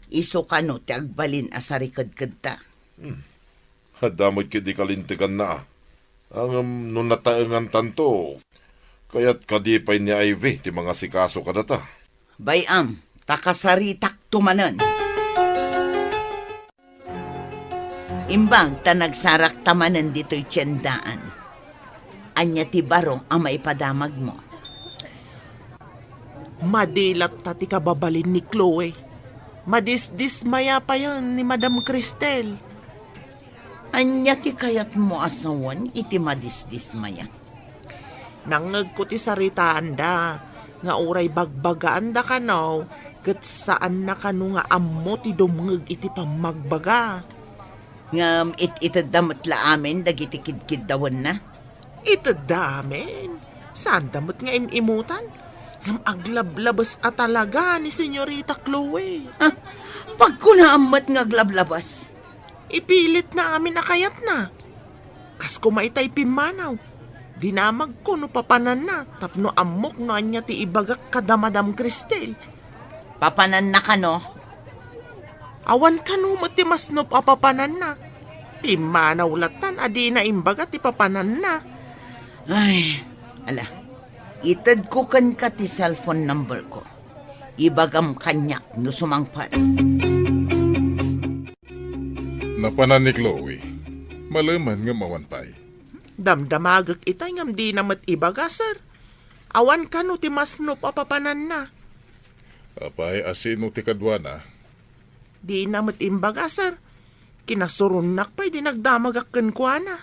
Iso ka no ti agbalin asarikad-kad ta. Damot kidi kalintikan na. Ang nung nataengan tanto, kaya't kadipay ni Ivy ti mga sikaso kadata. Bayam, takasaritak tumanan. Imbag ta nagsarak tamanan dito'y tiyandaan. Anya ti barong ang maipadamag mo. Madilat ta ti kababalin ni Chloe. Madisdismaya pa yan ni Madam Cristel. Anya ti kayat mo asawan iti madisdismaya. Nangag ko ti saritaan da, nga uray bagbagaan da kanaw, kat saan na kano nga ammo ti dumngag iti pamagbaga. Ngam itadamat la amin dagiti kidkid dawan na. Ito damen. Saan damot nga imimutan? Ngam aglablabas at talaga ni Senyorita Chloe. Pag kunaamat nga aglablabas. Ipilit na amin na kayat na. Kas kumaitay pimanaw. Dinamag ko no papanan na. Tapno amok no anya ti ibagak kada Madam Cristel. Papanan na ka no? Awan ka no matimasnop a papanan na. Pimanaw latan adi na imbaga ti papanan na. Ay, ala. Itad ko kan ka ti cellphone number ko. Ibagam kanyak no sumangpat. Napanan ni Chloe. Malaman nga mawanpay. Damdamagak itay ngam di namat ibaga, sir. Awan ka no ti masnop a papanan na. Apay asino ti kadwana. Di namat imbaga, sir. Kinasurunak pa'y di nagdamagak kuana.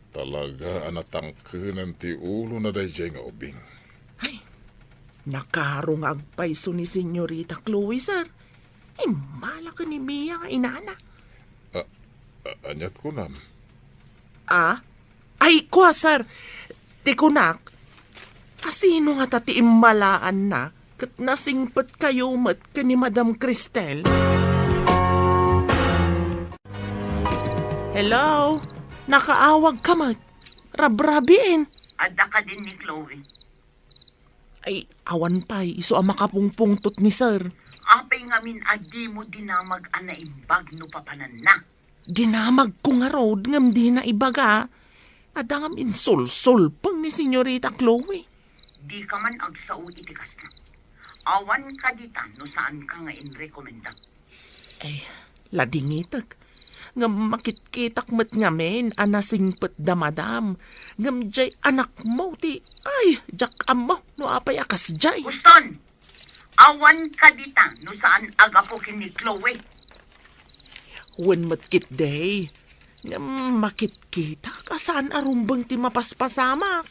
Talaga anatangkenan ti ulo na dayjay nga ubing. Ay, nakarong agpaiso ni Senyorita Chloe, sir. Mala ka ni Mia nga inana. Anyat ko nam. Ay, kwa, sir. Tikunak, asino nga tati immalaan na kat nasingpat kayo mat ka ni Madam Cristel? Hello? Nakaawag ka mat. Rabrabiin. Ada ka din ni Chloe. Ay, awan pa'y. Iso ang makapungpungtot ni sir. Apay ngamin adi mo dinamag anaimbag no papanan na. Dinamag ko nga road ngam di na ibaga. Adangam insul-sul pang ni Senyorita Chloe. Di ka man agsao itikas na. Awan ka dita no saan ka nga inrekomenda. Ay, ladingitak. Ngam makitkitak met ngamen anasingpet da madam. Ngam jay anak mo ti. Ay, jak mo no apay akas jay. Guston! Awan ka dita no saan agapo kini Chloe. Wen matkit day. Ngam makitkita ka saan arumbang ti mapaspasamak.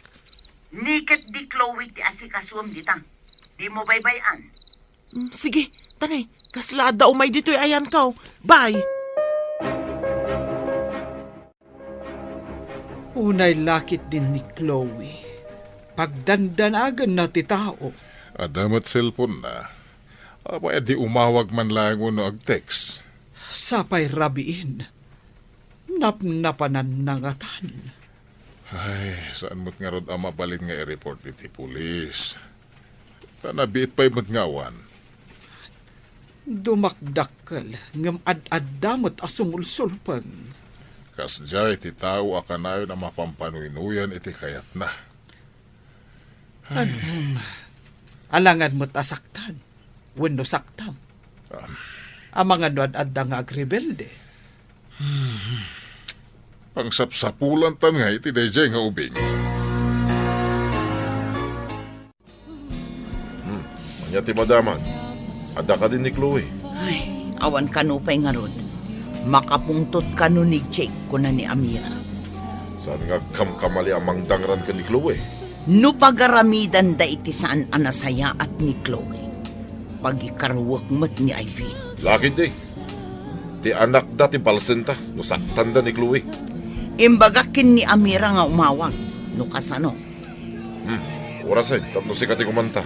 Niket di Chloe ti asikaswam dita. Di mo baybayan. Sige, tanay. Kaslada umay dito'y ayan ka. Bye! Unay lakit din ni Chloe. Pagdandanagan na ti tao. Adamat cellphone na. Apay di umawag man lang uno ag-text. Sapay rabiin. Napnapanan nangatan. Ay, saan mo't nga rod ang mabalin nga i-report iti pulis. Tanabiit pa'y mo't ngawan. Dumakdakkel ngam ad-addamot asumulsulpang. Kasjay iti tao akanayon na mapampanuinuyan iti kayat na. Alangan mo't asaktan. Wenno saktam. Amang ano ad-adda nga agrebelde. Pangsapsapulan tan nga iti dayjay nga ubing. Anya ti madaman. Ada ka din ni Chloe. Ay, awan ka no pa'y nga rod. Makapungtot ka no ni Jake ko na ni Amira. Saan nga kamkamali ang mangdangran ka ni Chloe? No pagaramidan da iti saan anasaya at ni Chloe. Pag ikarwak mo't ni Ivy. Lakid eh. Ti anak dati balsenta, no saktan da ni Chloe. Imbagakin ni Amira nga umawag. No kasano. Orasan, tapos si kati kumanta.